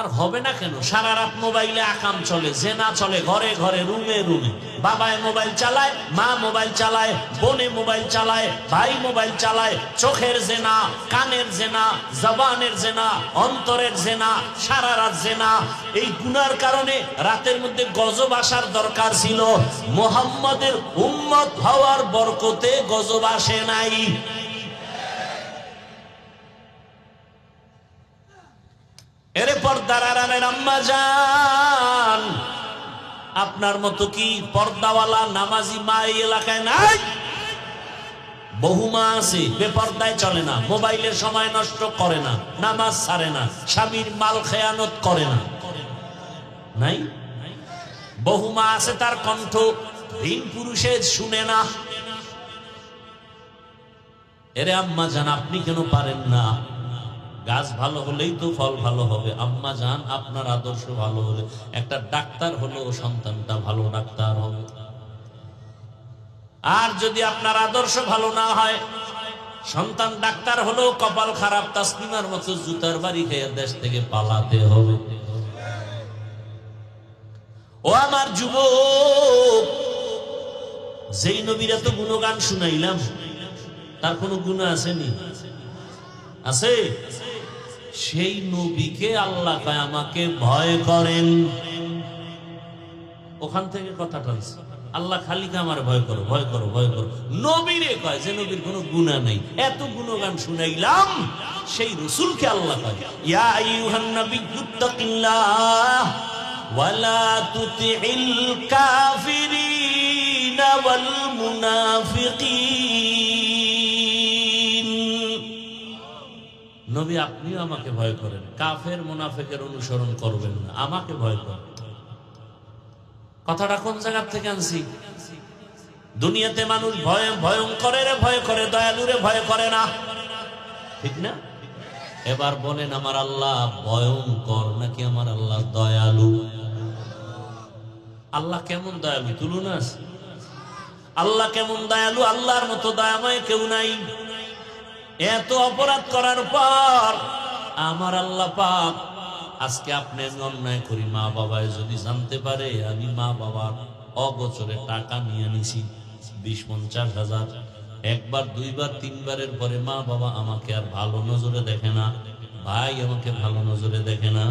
Speaker 1: আর হবে না কেন? সারা রাত মোবাইলে আকাম চলে, জেনা চলে, ঘরে ঘরে, রুমে রুমে। বাবায় মোবাইল চালায়, মা মোবাইল চালায়, বোনে মোবাইল চালায়, ভাই মোবাইল চালায়। চোখের জেনা, কানের জেনা, জবানের জেনা, অন্তরের জেনা, সারা রাত জেনা। এই গুনার কারণে রাতের মধ্যে গজব আসার দরকার ছিল, মুহাম্মাদের উম্মত হওয়ার বরকতে গজব আসে নাই। এরে পর্দার আড়ালের আম্মা জান, আপনার মতো কি পর্দাওয়ালা নামাজি মা এই এলাকায় নাই? বহু মা আছে বেপর্দায় চলে না, মোবাইলের সময় নষ্ট করে না, নামাজ ছাড়ে না, স্বামীর মাল খেয়ানত করে না। নাই? বহু মা আছে তার কণ্ঠ ভিন পুরুষের শুনে না। এরে আম্মা জান, আপনি কেন পারেন না? গাছ ভালো হলেই তো ফল ভালো হবে। আম্মা জান, আপনার আদর্শ ভালো হলে একটা ডাক্তার হলেও সন্তানটা ভালো ডাক্তার হবে। আর যদি আপনার আদর্শ ভালো না হয়, সন্তান ডাক্তার হলো কপাল খারাপ, তাসলিমার মতো জুতার বাড়ি খেয়ে দেশ থেকে পালাতে হবে। ও আমার যুবক, যেই নবীর এত গুণগান শুনাইলাম, তার কোনো গুনাহ আসেনি? আছে? সেই নবীকে আল্লাহ কয় আমাকে ভয় করেন। ওখান থেকে কথা টানছে, আল্লাহ খালিকে আমার ভয় করো, ভয় করো, ভয় করো। নবীরে কয় যে নবীর কোনো গুনাহ নাই, এত গুণগান শুনাইলাম, সেই রাসূলকে আল্লাহ কয় ইয়া আইয়ুহান নাবিয়্যুত্তাকিল্লাহ ওয়ালা তুতিইল কাফিরিনা ওয়াল মুনাফিকিন। নবী আপনিও আমাকে ভয় করেন, কাফের মুনাফিকের অনুসরণ করবেন না, আমাকে ভয় করেন। কথাটা কোন জায়গা থেকে আনছি? দুনিয়াতে মানুষ ভয়ঙ্করের ভয় করে, দয়ালুরে ভয় করে না, ঠিক না? এবার বলেন আমার আল্লাহ ভয়ঙ্কর নাকি আমার আল্লাহ দয়ালু? আল্লাহ কেমন দয়ালু তুলুন না। আল্লাহ কেমন দয়ালু, আল্লাহর মতো দয়াময় কেউ নাই। এত অপরাধ করার পর আমার আল্লাহ পাক, আজকে আপনি আমি অন্যায় করি, মা বাবায় যদি জানতে পারে আমি মা বাবার অগোচরে টাকা নিয়ে নিছি 20-50 হাজার, একবার দুইবার তিনবারের পরে মা বাবা আমাকে আর ভালো নজরে দেখে না, ভাই আমাকে ভালো নজরে দেখে না।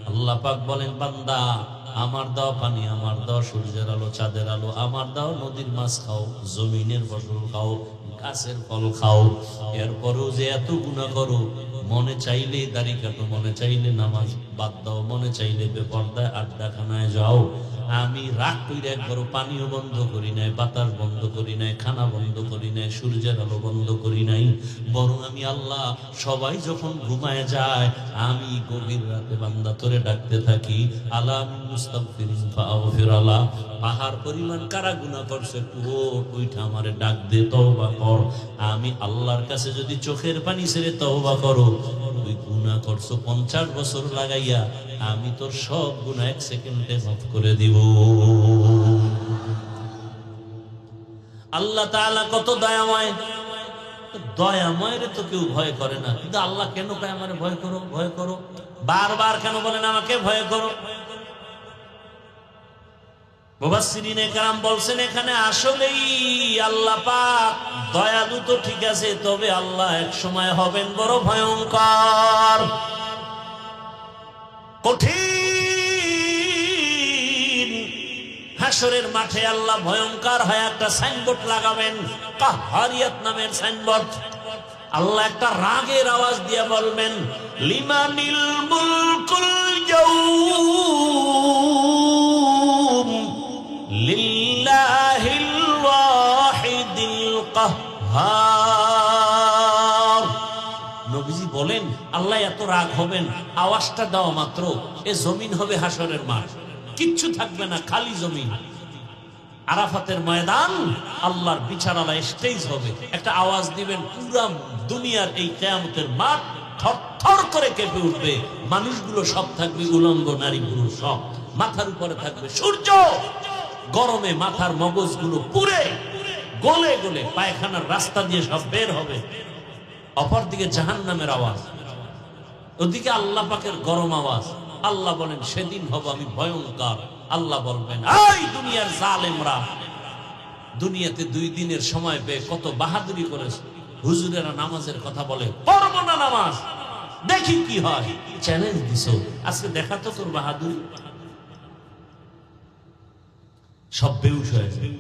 Speaker 1: আল্লাহ পাক বলেন বান্দা আমার দাও পানি, আমার দাও সূর্যের আলো, চাঁদের আলো, আমার দাও নদীর মাছ খাও, জমিনের ফসল খাও, গাছের ফল খাও, এরপরেও যে এত গুনাহ করো, মনে চাইলে দাড়ি কাটো, মনে চাইলে নামাজ বাদ দাও, মনে চাইলে বেপরদায় আড্ডাখানায় যাও, আমি রাগ কইরা একবারও পানিও বন্ধ করি নাই, বাতাস বন্ধ করি নাই, খানা বন্ধ করি নাই, সূর্যের আলো বন্ধ করি নাই। বরং আমি আল্লাহ সবাই যখন ঘুমায় যায় আমি গভীর রাতে বান্দা তোরে ডাকতে থাকি, আলা মিন মুস্তাগফিরিন ফাগফির আলা। পাহাড় পরিমাণ কারা গুনাহ করছে, একটু ওইটা আমারে ডাক দে, তওবা কর। আমি আল্লাহর কাছে যদি চোখের পানি ছেড়ে তওবা করো, তুই গুনাহ করছো 50 বছর লাগাইয়া, আমি তোর সব গুনাহ 1 সেকেন্ডে মাফ করে দিব। আল্লাহ তাআলা কত দয়াময়, দয়াময় রে তো কেউ ভয় করে না, কিন্তু আল্লাহ কেন কয় আমারে ভয় করো, ভয় করো, বারবার কেন বলেন আমাকে ভয় করো? মুফাসসিরিনে কেরাম বলছেন এখানে আসলেই আল্লাহ পাক দয়ালু তো ঠিক আছে, তবে আল্লাহ এক সময় হবেন বড় ভয়ঙ্কর, কঠিন। হাসরের মাঠে আল্লাহ ভয়ঙ্কর হয় একটা সাইনবোর্ড লাগাবেন, কাহ্হারিয়াত নামের সাইনবোর্ড। আল্লাহ একটা রাগের আওয়াজ দিয়ে বলবেন লিমানিল মুলকুল ইয়াউম লিল্লাহিল ওয়াহিদিল কাহ্হার। নবীজি বলেন আল্লাহ এত রাগ হবেন, আওয়াজটা দেওয়া মাত্র এ জমিন হবে হাসরের মাঠ, কিচ্ছু থাকবে না, খালি জমিন। আরাফাতের ময়দান আল্লাহর বিচারালয় স্টেজ হবে, একটা আওয়াজ দিবেন, পুরা দুনিয়ার এই কিয়ামতের মাঠ থরথর করে কেঁপে উঠবে। মানুষগুলো সব থাকবে উলঙ্গ, নারী পুরুষ সব, মাথার উপরে থাকবে সূর্য, গরমে মাথার মগজগুলো পুড়ে গলে গলে পায়খানার রাস্তা দিয়ে সব বের হবে। অপরদিকে জাহান্নামের আওয়াজ, ওদিকে আল্লাহ পাকের গরম আওয়াজ। আল্লাহ বলেন সেদিন হব আমি ভয়ঙ্কর। আল্লাহ বলবেন এই দুনিয়ার জালেমরা, দুনিয়াতে 2 দিনের সময় পেয়ে কত বাহাদুরি করেছে, হুজুরেরা নামাজের কথা বলে, পড়বো না নামাজ, দেখি কি হয়, চ্যালেঞ্জ দিছো, আজকে দেখা তো তোর বাহাদুরি। সব বেহুশ হয়ে যায়।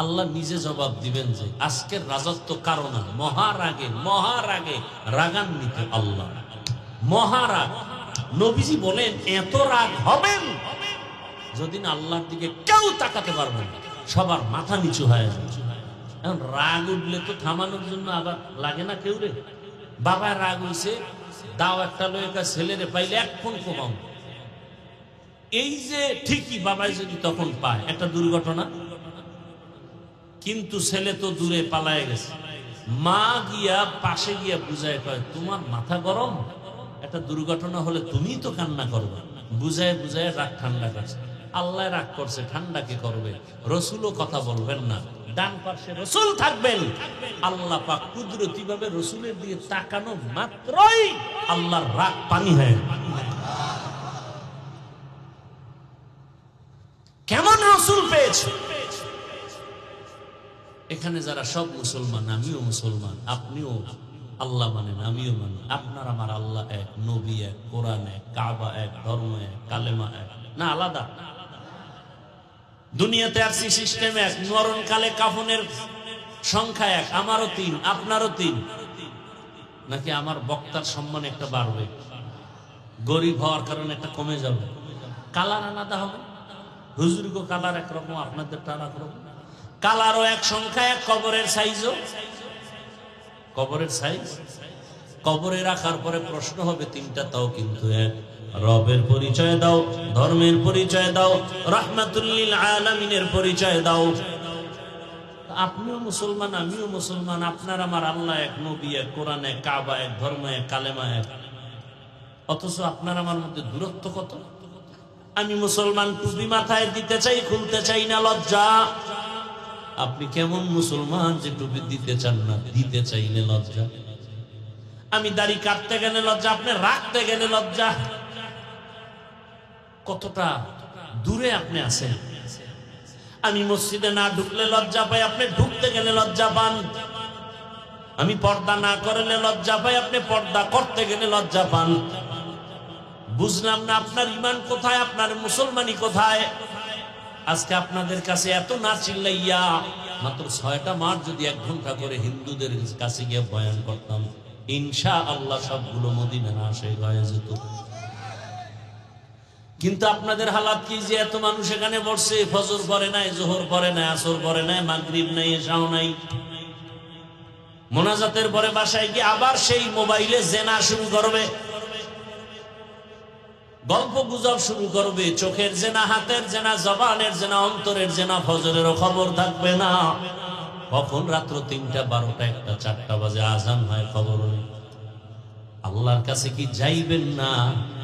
Speaker 1: আল্লাহ নিজে জবাব দিবেন যে আজকের রাজত্ব কারো না, মহারাগে মহারাগে রাগান্বিত আল্লাহ, মহারাগ। নবীজি বলেন এত রাগ হবেন যদিন আল্লাহর দিকে কেউ তাকাতে পারবে না, সবার মাথা নিচু হয়ে যাবে। এখন রাগ উঠলে তো থামানোর জন্য আবার লাগে না কেউ রে। বাবা রাগ হইছে, দাও একটা লয়েকা ছেলেরে পাইলে এক ফোন কোপাও। এই যে ঠিকই বাবাই যদি তখন পায় একটা দুর্ঘটনা, কিন্তু ছেলে তো দূরে পালায় গেছে, মা গিয়া পাশে গিয়া বুঝায় কয় তোমার মাথা গরম, একটা দুর্ঘটনা হলে তুমি তো কান্না করবে, বুঝায় বুঝায় রাগ ঠান্ডা করছে। আল্লাহ রাগ করছে, ঠান্ডা কে করবে? রসুলও কথা বলবেন না, ডান পাশে রাসূল থাকবেন। আল্লাহ পাক কুদরতি ভাবে রাসূলের দিকে তাকানো মাত্রই আল্লাহর রাগ পানি হয়ে কেমন রাসূল পেয়েছে। এখানে যারা সব মুসলমান, আমিও মুসলমান, আপনিও আল্লাহ মানেন, আমিও মানি। আপনার আমার আল্লাহ এক, নবী এক, কোরআন এক, কাবা এক, ধর্ম এক, কালেমা এক, না আলাদা? দুনিয়াতে আসছি সিস্টেম এক, মরণকালে কাফনের সংখ্যা এক, আমারও 3, আপনারও 3, নাকি আমার বক্তার সম্মান একটা বাড়বে, গরিব হওয়ার কারণে একটা কমে যাবে? কালার আলাদা হবে, হুজুরগো কালার একরকম, আপনাদেরটা আর একরকম। কালারও এক, সংখ্যা এক, কবরের সাইজও, কবরের সাইজ কবরে রাখার পরে প্রশ্ন হবে 3টা, তাও কিন্তু এক। রবের পরিচয় দাও, ধর্মের পরিচয় দাও, রাহমাতুল লিল আলামিনের পরিচয় দাও। আপনিও মুসলমান, আমিও মুসলমান, আপনার আমার আল্লাহ এক, নবী এক, কোরআন এক, কাবা এক, ধর্ম এক, কালেমা এক। অথচ আপনার আমার মধ্যে দূরত্ব কত। আমি মুসলমান, টুপি মাথায় দিতে চাই, খুলতে চাই না, লজ্জা। আপনি কেমন মুসলমান যে টুপি দিতে চান না, দিতে চাইলে লজ্জা। আমি দাড়ি কাটতে গেলে লজ্জা, আপনি রাখতে গেলে লজ্জা। কতটা দূরে আপনি আছেন। আমি মসজিদে না ঢুকলে লজ্জা পাই, আপনি ঢুকতে গেলে লজ্জা পান। আমি পর্দা না করলে লজ্জা পাই, আপনি পর্দা করতে গেলে লজ্জা পান। বুঝলাম না আপনার ঈমান কোথায়, আপনার মুসলমানি কোথায়। আজকে আপনাদের কাছে এত না চিল্লাইয়া মাত্র 6টা মাস যদি 1 ঘন্টা করে হিন্দুদের কাছে গিয়ে বয়ান করতাম, ইনশাআল্লাহ সবগুলো মদিনা না আসে হয়ে যেত। কিন্তু আপনাদের হালাত কি যে এত মানুষ এখানে বসছে, ফজর পড়ে নাই, জোহর পড়ে নাই, আসর পড়ে নাই, মাগরিব নাই, এশাও নাই, মোনাজাতের পরে বাসায় গিয়ে আবার সেই মোবাইলে জেনা শুরু করবে, গল্প গুজব শুরু করবে, চোখের জেনা, হাতের জেনা, জবানের জেনা, অন্তরের জেনা। ফজরেরও খবর থাকবে না, কখন রাত্র 3টা, 12টা, 1টা, 4টা বাজে আজান হয়, খবর নেই। আল্লাহর কাছে কি যাইবেন না,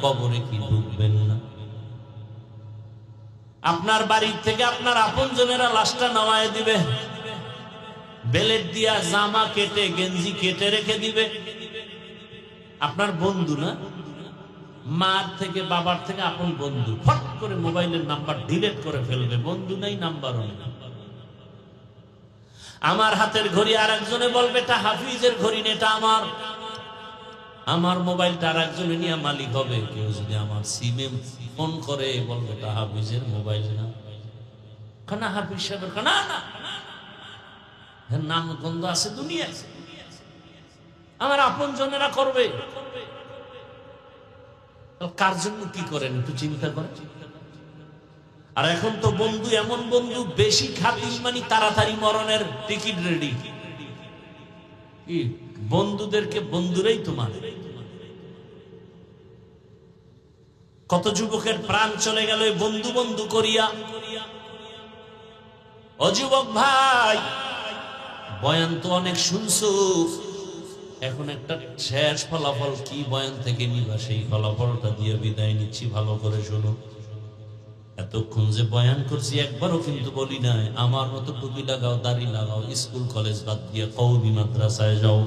Speaker 1: কবরে কি ঢুকবেন না? আপনার বাড়ির থেকে আপনার আপনজনেরা লাশটা নামায় দিবে, বেলেট দিয়া জামা কেটে, গেঞ্জি কেটে রেখে দিবে। আপনার বন্ধু না, মার থেকে, বাবার থেকে আপন বন্ধু, ফট করে মোবাইলের নাম্বার ডিলিট করে ফেলবে, বন্ধু নাই, নাম্বারও নেই। আমার হাতের ঘড়ি আর একজনে বলবে এটা হাফিজের ঘড়ি, এটা আমার। আমার মোবাইলটা আর একজনে নিয়ে মালিক হবে। কেউ যদি আমার সিমে ফোন করে বলবে এটা হাফিজের মোবাইল না, কানা হাফিজ সাহেবের, না না, নাম গন্ধ আছে দুনিয়ায়। আমার আপন জনেরা করবে। কার জন্য কি করেন একটু চিন্তা করেন। আর এখন তো বন্ধু, এমন বন্ধু বেশি খাতির, মানে তাড়াতাড়ি মরণের টিকিট রেডি। বন্ধুদেরকে বন্ধুরাই তোমার। কত যুবকের প্রাণ চলে গেল বন্ধু বন্ধু করিয়া। ও যুবক ভাই, বয়ান তো অনেক শুনছো, এখন একটা শেষ ফলাফল কি বয়ান থেকে নিবা, সেই ফলাফলটা দিয়ে বিদায় নিচ্ছি। ভালো করে শোনো। এতক্ষণ যে বয়ান করছি একবারও কিন্তু বলি নাই আমার মতো টুপি লাগাও, দাড়ি লাগাও, স্কুল কলেজ বাদ দিয়ে কওমি মাদ্রাসায় যাও,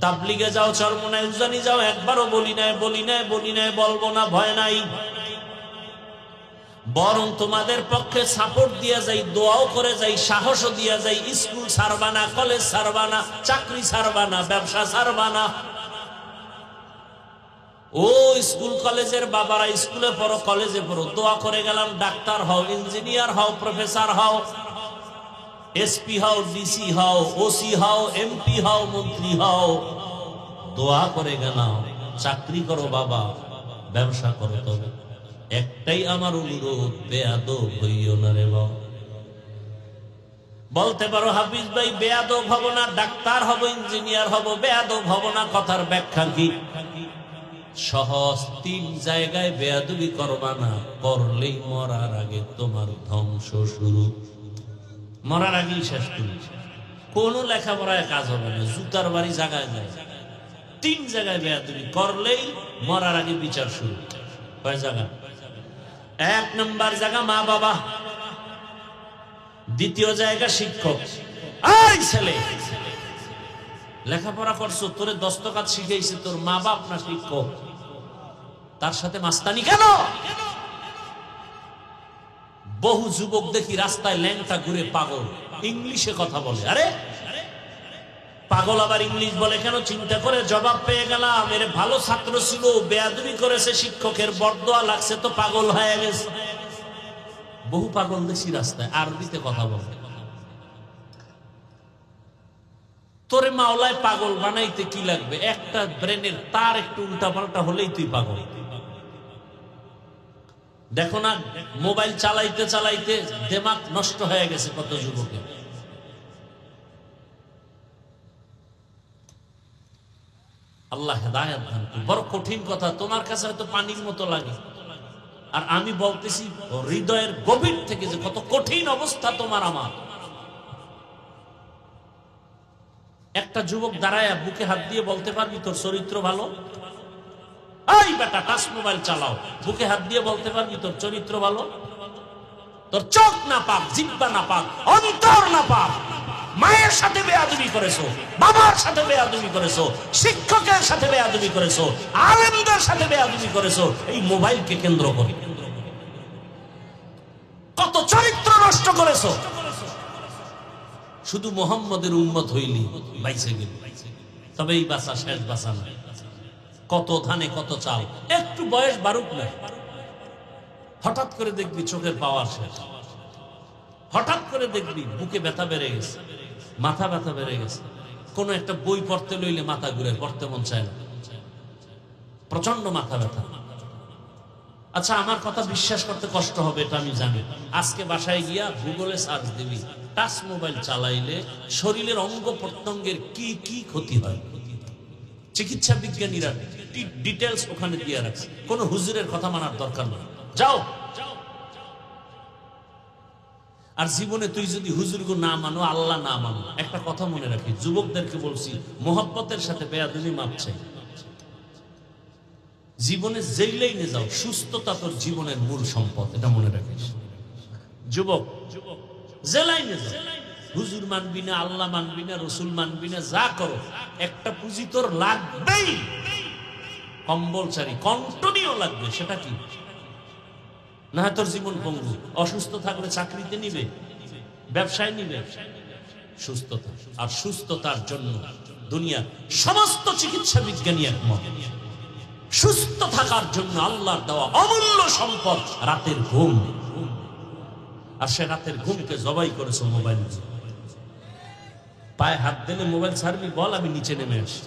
Speaker 1: তাবলিগে যাও, চরমনায় উজানি যাও, একবারও বলি নাই, বলি নাই, বলি নাই, বলবো না, ভয় নাই। বরং তোমাদের পক্ষে সাপোর্ট দিয়া যাই, দোয়াও করে যাই, সাহসও দিয়া যাই। স্কুল ছাড়বা না, কলেজ ছাড়বা না, চাকরি ছাড়বা না, ব্যবসা ছাড়বা না। ও স্কুল কলেজের বাবারা, স্কুলে পড়ো, কলেজে পড়ো, দোয়া করে গেলাম ডাক্তার হও, ইঞ্জিনিয়ার হও, প্রফেসর হও, এসপি হও, ডিসি হও, ওসি হও, এমপি হও, মন্ত্রী হও, দোয়া করে গেলাম চাকরি করো বাবা, ব্যবসা করো। তবে একটাই আমার অনুরোধ, বেয়াদব হইও না রে বাবা। বলতে পারো হাফিজ ভাই বেয়াদব হব না, ডাক্তার হব, ইঞ্জিনিয়ার হব, বেয়াদব হব না, কথার ব্যাখ্যা কি? সহজ 3 জায়গায় বেয়াদবি করবা না, করলেই মরার আগে তোমার ধ্বংস শুরু। মরার আগেই শেষ করি। কোন লেখাপড়ায় কাজ হবে না, জুতার বাড়ি জায়গায় যায়। 3 জায়গায় বেয়াদবি করলেই মরার আগে বিচার শুরু। কয় জায়গা? 1 নম্বর জায়গা মা বাবা। দ্বিতীয় জায়গা শিক্ষক। এই ছেলে, লেখাপড়া করছো, তোরে দস্তকাত শিখাইছে তোর মা বাপ না শিক্ষক? তার সাথে মাস্তানি কেন? বহু যুবক দেখি রাস্তায় ল্যাংটা ঘুরে পাগল, ইংলিশে কথা বলে। আরে পাগল আবার ইংলিশ বলে কেন? চিন্তা করে জবাব পেয়ে গেলাম, এর ভালো ছাত্র ছিল, বেয়াদবি করেছে, শিক্ষকের বরদোয়া লাগছে, তো পাগল হয়ে গেছে। বহু পাগল দেখি রাস্তায় আরবিতে কথা বলে। তোরে মাওলায় পাগল বানাইতে কি লাগবে? একটা ব্রেনের তার একটু উল্টা পাল্টা হলেই তুই পাগল। দেখো না, মোবাইল চালাইতে চালাইতে দিমাগ নষ্ট হয়ে গেছে কত যুবকের। আল্লাহ হেদায়েত দান করুন। বড় কঠিন কথা, তোমার কাছে হয়তো পানির মতো লাগে, আর আমি বলতেছি হৃদয়ের গভীর থেকে যে কত কঠিন অবস্থা তোমার আমার। একটা যুবক দাঁড়ায় বুকে হাত দিয়ে বলতে পারবি তোর চরিত্র ভালো? এই বেটা, টাচ মোবাইল চালাও, বুকে হাত দিয়ে বলতে পারবি তোর চরিত্র ভালো? তোর চোখ না পাক, জিহ্বা না পাক, অন্তর না পাক। মায়ের সাথে বেয়াদবি করেছো, বাবার সাথে বেয়াদবি করেছো, শিক্ষকের সাথে বেয়াদবি করেছো, আলেমদের সাথে বেয়াদবি করেছো, এই মোবাইলকে কেন্দ্র করে কত চরিত্র নষ্ট করেছো। শুধু মোহাম্মদের উম্মত হইলি বাইসে গেল, তবে এই বাঁচা শেষ বাঁচা নাই। কত ধানে কত চাল, একটু বয়স বাড়ুক না, হঠাৎ করে দেখবি চোখের পাওয়ার শেষ, হঠাৎ করে দেখবি বুকে ব্যথা বেড়ে গেছে, মাথা ব্যথা বেড়ে গেছে, কোন একটা বই পড়তে লইলে মাথা ঘুরে, পড়তে মন চায় না, প্রচন্ড মাথা ব্যথা। আচ্ছা, আমার কথা বিশ্বাস করতে কষ্ট হবে, এটা আমি জানি। আজকে বাসায় গিয়া গুগলে সার্চ দিবি, টাচ মোবাইল চালাইলে শরীরের অঙ্গ প্রত্যঙ্গের কি কি ক্ষতি হয়, চিকিৎসা বিজ্ঞানীরা ডিটেলস ওখানে দিয়ে রাখছে। কোন হুজুরের কথা মানার দরকার নেই, যাও। আর জীবনে তুই যদি হুজুরকে না মানো, আল্লাহ না মানো, একটা কথা মনে রাখি, যুবকদেরকে বলছি, মোহাব্বতের সাথে বেয়াদবি মাপ চাই। জীবনে যেই লাইনে যাও, সুস্থতা তোর জীবনের মূল সম্পদ, এটা মনে রাখিস। যুবক যে লাইনে যাও, হুজুর মানবি না, আল্লাহ মানবি না, রসুল মানবি না, যা করো, একটা পুঁজি তোর লাগবেই, কম্বলচারী কন্টনীয় লাগবে। সেটা কি? না হয় তোর জীবন পঙ্গু। অসুস্থ থাকলে চাকরিতে নিবে, ব্যবসায় নিবে, সুস্থতা। আর সুস্থতার জন্য দুনিয়ার সমস্ত চিকিৎসা বিজ্ঞানী একমত, সুস্থ থাকার জন্য আল্লাহর দেওয়া অমূল্য সম্পদ রাতের ঘুম। আর সে রাতের ঘুমকে জবাই করেছে মোবাইল। পায়ে হাত দিলে মোবাইল ছাড়বি, বল আমি নিচে নেমে আসি।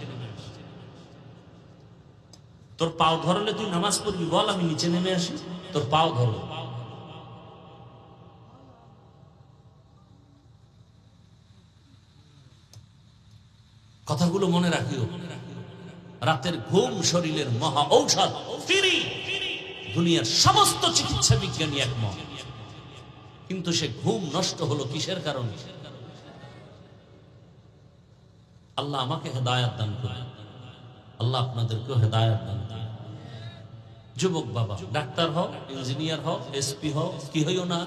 Speaker 1: তোর পাও ধরলে তুই নামাজ পড়বি, বল আমি নিচে নেমে আসি, তোর পাও ধরো। কথাগুলো মনে রাখিও। রাতের ঘুম শরীরের মহা ঔষধ। দুনিয়ার সমস্ত চিকিৎসা বিজ্ঞানী একমত, কিন্তু সে ঘুম নষ্ট হলো কিসের কারণে? আল্লাহ আমাকে হেদায়েত দান করুন, আল্লাহ আপনাদেরকেও হেদায়েত দান করুন। যুবক বাবা, ডাক্তার হও, ইঞ্জিনিয়ার হও, এসপি হও, কি হইও না,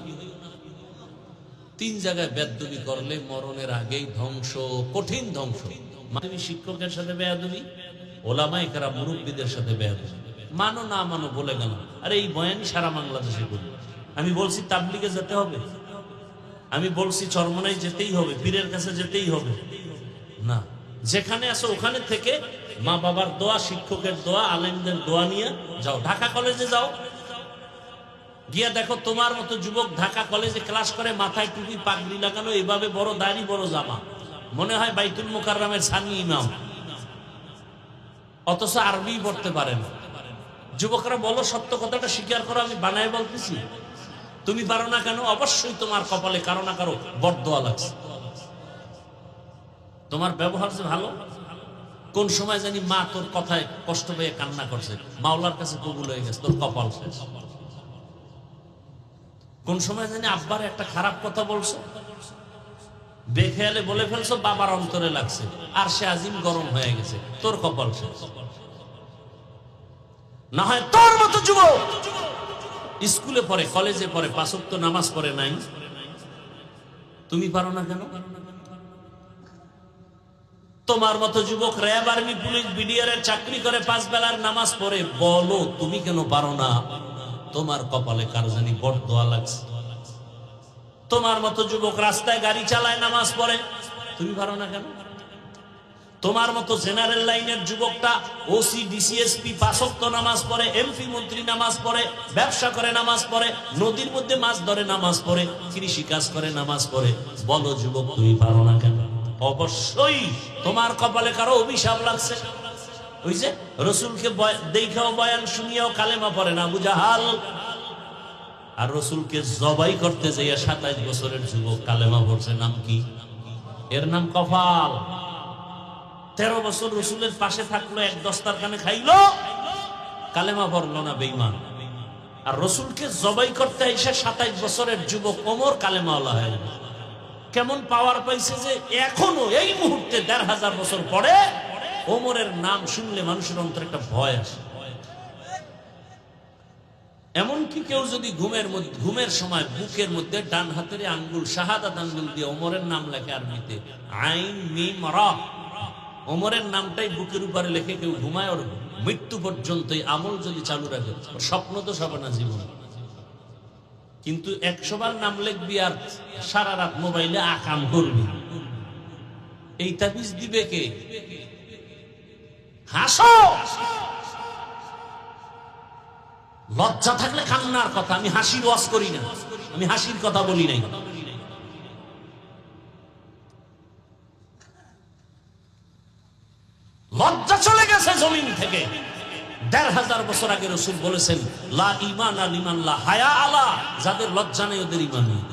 Speaker 1: 3 জায়গায় বেয়াদবি করলে মরণের আগেই ধ্বংস, কঠিন ধ্বংস। মানবী শিক্ষকের সাথে বেয়াদবি, ওলামায়ে কেরাম মুরব্বীদের সাথে বেয়াদবি, মানো না মানো বলে গেল। আরে এই বয়ানি সারা বাংলাদেশে করি। আমি বলছি তাবলিগে যেতে হবে, আমি বলছি চরমনায় যেতেই হবে, পীরের কাছে যেতেই হবে না। যেখানে আছো ওখানে থেকে মা বাবার দোয়া, শিক্ষকের দোয়া, আলেমদের দোয়া নিয়ে যাও। ঢাকা কলেজে যাও, গিয়া দেখো তোমার মতো যুবক ঢাকা কলেজে ক্লাস করে, মাথায় টুপি, পাগড়ি লাগানো, এইভাবে বড় দাড়ি, বড় জামা, মনে হয় বাইতুল মুকাররমের সানি ইমাম, অথচ আরবি পড়তে পারে না। যুবকরা বলো, সত্য কথাটা স্বীকার করো, আমি বানায় বলতেছি। তুমি পারো না কেন? অবশ্যই তোমার কপালে কারো না কারো বরদোয়া লাগছে। তোমার ব্যবহার যে ভালো, কোন সময় জানি মা তোর কথায় কষ্ট পেয়ে কান্না করছে, মাওলার কাছে কবুল হয়ে গেছে, তোর কপাল শেষ। কোন সময় জানি আব্বার একটা খারাপ কথা বলছো, বেখেয়ালে বলে ফেলছো, বাবার অন্তরে লাগছে, আর সে আজিম গরম হয়ে গেছে, তোর কপাল শেষ। না হয় তোর মতো যুবক স্কুলে পড়ে, কলেজে পড়ে, 5 ওয়াক্ত নামাজ পড়ে নাই, তুমি পারো না কেন? তোমার মতো যুবক র্যাব, আর্মি, পুলিশ, বিডিআর এর চাকরি করে 5 বেলার নামাজ পড়ে, বলো তুমি কেন পারো না? তোমার কপালে কার জানি বড় দোয়া লাগছে। তোমার মতো যুবক রাস্তায় গাড়ি চালায়, নামাজ পড়ে, তুমি পারো না কেন? তোমার মতো জেনারেল লাইনের যুবকটা ওসি, ডিসিএসপি 5 ওয়াক্ত নামাজ পড়ে, এমপি মন্ত্রী নামাজ পড়ে, ব্যবসা করে নামাজ পড়ে, নদীর মধ্যে মাছ ধরে নামাজ পড়ে, কৃষি কাজ করে নামাজ পড়ে, বলো যুবক তুমি পারো না কেন? অবশ্যই তোমার কপালে কারো অভিশাপ লাগছে। ওই যে রসুলকে দেখাও বয়ান শুনিয়াও কালেমা পড়ে না আবু জাহাল, আর রসুলকে জবাই করতে যাইয়া 27 বছরের যুবক কালেমা পড়ছে। নাম কি? এর নাম কপাল। 13 বছর রসুলের পাশে থাকলো, এক দস্তারখানে খাইলো, কালেমা পড়লো না, বেঈমান। আর রসুলকে জবাই করতে এসে 27 বছরের যুবক ওমর কালেমাওয়ালা হয়ে গেল। কেমন পাওয়ার পাইছে যে এখনো এই মুহূর্তে 1500 বছর পরে ওমরের নাম শুনলে মানুষের অন্তরে একটা ভয় আসে। এমনকি কেউ যদি ঘুমের সময় বুকের মধ্যে ডান হাতের আঙ্গুল, শাহাদাত আঙ্গুল দিয়ে ওমরের নাম লেখে, আরবিতে আইন মিম রা, ওমরের নামটাই বুকের উপরে লেখে কেউ ঘুমায়, ওর মৃত্যু পর্যন্ত এই আমল যদি চালু রাখে, স্বপ্ন তো সবে না জীবন। কিন্তু 100 বার নাম লিখবি আর সারা রাত মোবাইলে আকাম করবি, এই তাবিজ দিবে কে? হাসো, লজ্জা থাকলে কান্নার কথা। আমি হাসির ওয়াজ করি না, আমি হাসির কথা বলি নাই। লজ্জা চলে গেছে জমিন থেকে। 1500 বছর আগে রাসূল বলেছেন, লা ঈমানা লিমান লা হায়া আলা, যাদের লজ্জা নেই ওদের ঈমান নেই।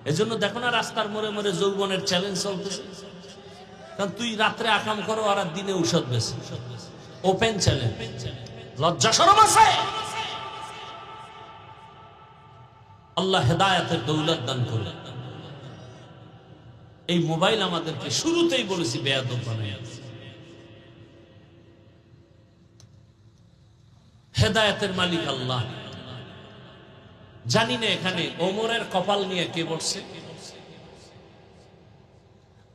Speaker 1: এজন্য দেখো না রাস্তার মোড়ে মোড়ে যৌবনের চ্যালেঞ্জ চলতেছে। কারণ তুই রাত্রে আকাম করো আর দিনে ঔষধ বেশি, ওপেন চ্যালেঞ্জ। লজ্জা শরম আছে? আল্লাহ হেদায়েতের দৌলত দান করে। এই মোবাইল আমাদেরকে শুরুতেই বলেছি বেয়াদব বানাইছে। হেদায়েতের মালিক আল্লাহ। জানি না এখানে ওমরের কপাল নিয়ে কে বসছে,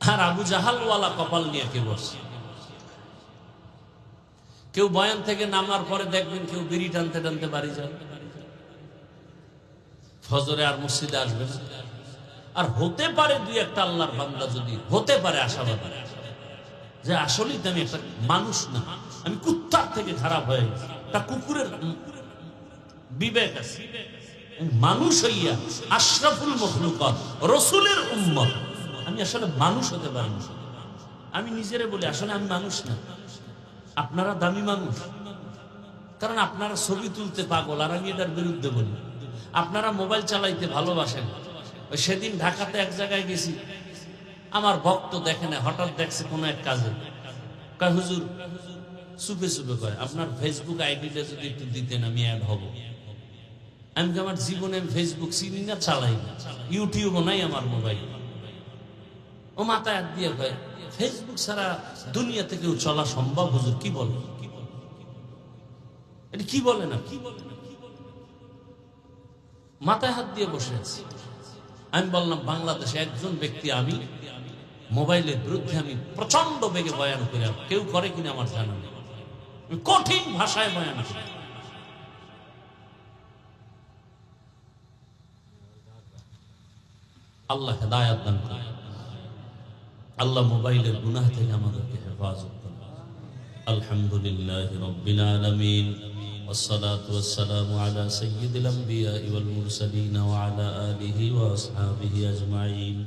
Speaker 1: আর আবু জাহাল ওয়ালা কপাল নিয়ে কে বসছে। কেউ বয়ান থেকে নামার পরে দেখবেন কেউ বিড়ি টানতে টানতে বাড়ি যান, ফজরে আর মসজিদে আসবে না। আর হতে পারে দুই একটা আল্লাহর বান্দা যদি হতে পারে আশাবাদ যে আসলেই তো আমি একটা মানুষ না, আমি কুত্তার থেকে খারাপ হয়ে গেছি, একটা কুকুরের বিবেক আছে, মানুষ হইয়া আশরাফুল মখলুকাত রাসূলের উম্মত আমি আসলে মানুষ হতে পারি না। আমি নিজেরে বলি আসলে আমি মানুষ না, আপনারা দামি মানুষ, কারণ আপনারা ছবি তুলতে পাগল আর আমি এটার বিরুদ্ধে বলি। আপনারা মোবাইল চালাইতে ভালোবাসেন। ওই সেদিন ঢাকাতে এক জায়গায় গেছি, আমার ভক্ত দেখে না, হঠাৎ দেখছে কোনো এক কাজে, কয় হুজুর, চুপে চুপে কয় আপনার ফেসবুক আইডিটা যদি একটু দিতেন আমি অ্যাড হব। আমি আমার জীবনে ফেসবুক চিনি না, চালাই না, ইউটিউবও নাই আমার মোবাইল। ও মাথায় হাত দিয়ে কয় ফেসবুক ছাড়া দুনিয়াতে কেউ চলা সম্ভব? হুজুর কি বলে, এটা কি বলে না, কি বলে না, মাথায় হাত দিয়ে বসে আছি। আমি বললাম বাংলাদেশে একজন ব্যক্তি, আমি মোবাইলের বিরুদ্ধে আমি প্রচন্ড বেগে বয়ান করি, কেউ করে কিনা আমার জানা নেই, কঠিন ভাষায় বয়ান করি। আল্লাহ হেদায়েত দান করে, আল্লাহ মোবাইলের গুনাহ থেকে আমাদেরকে হেফাজত করে। আলহামদুলিল্লাহি রাব্বিল আলামিন, والصلاة والسلام على سيد الأنبياء والمرسلين وعلى آله وأصحابه أجمعين.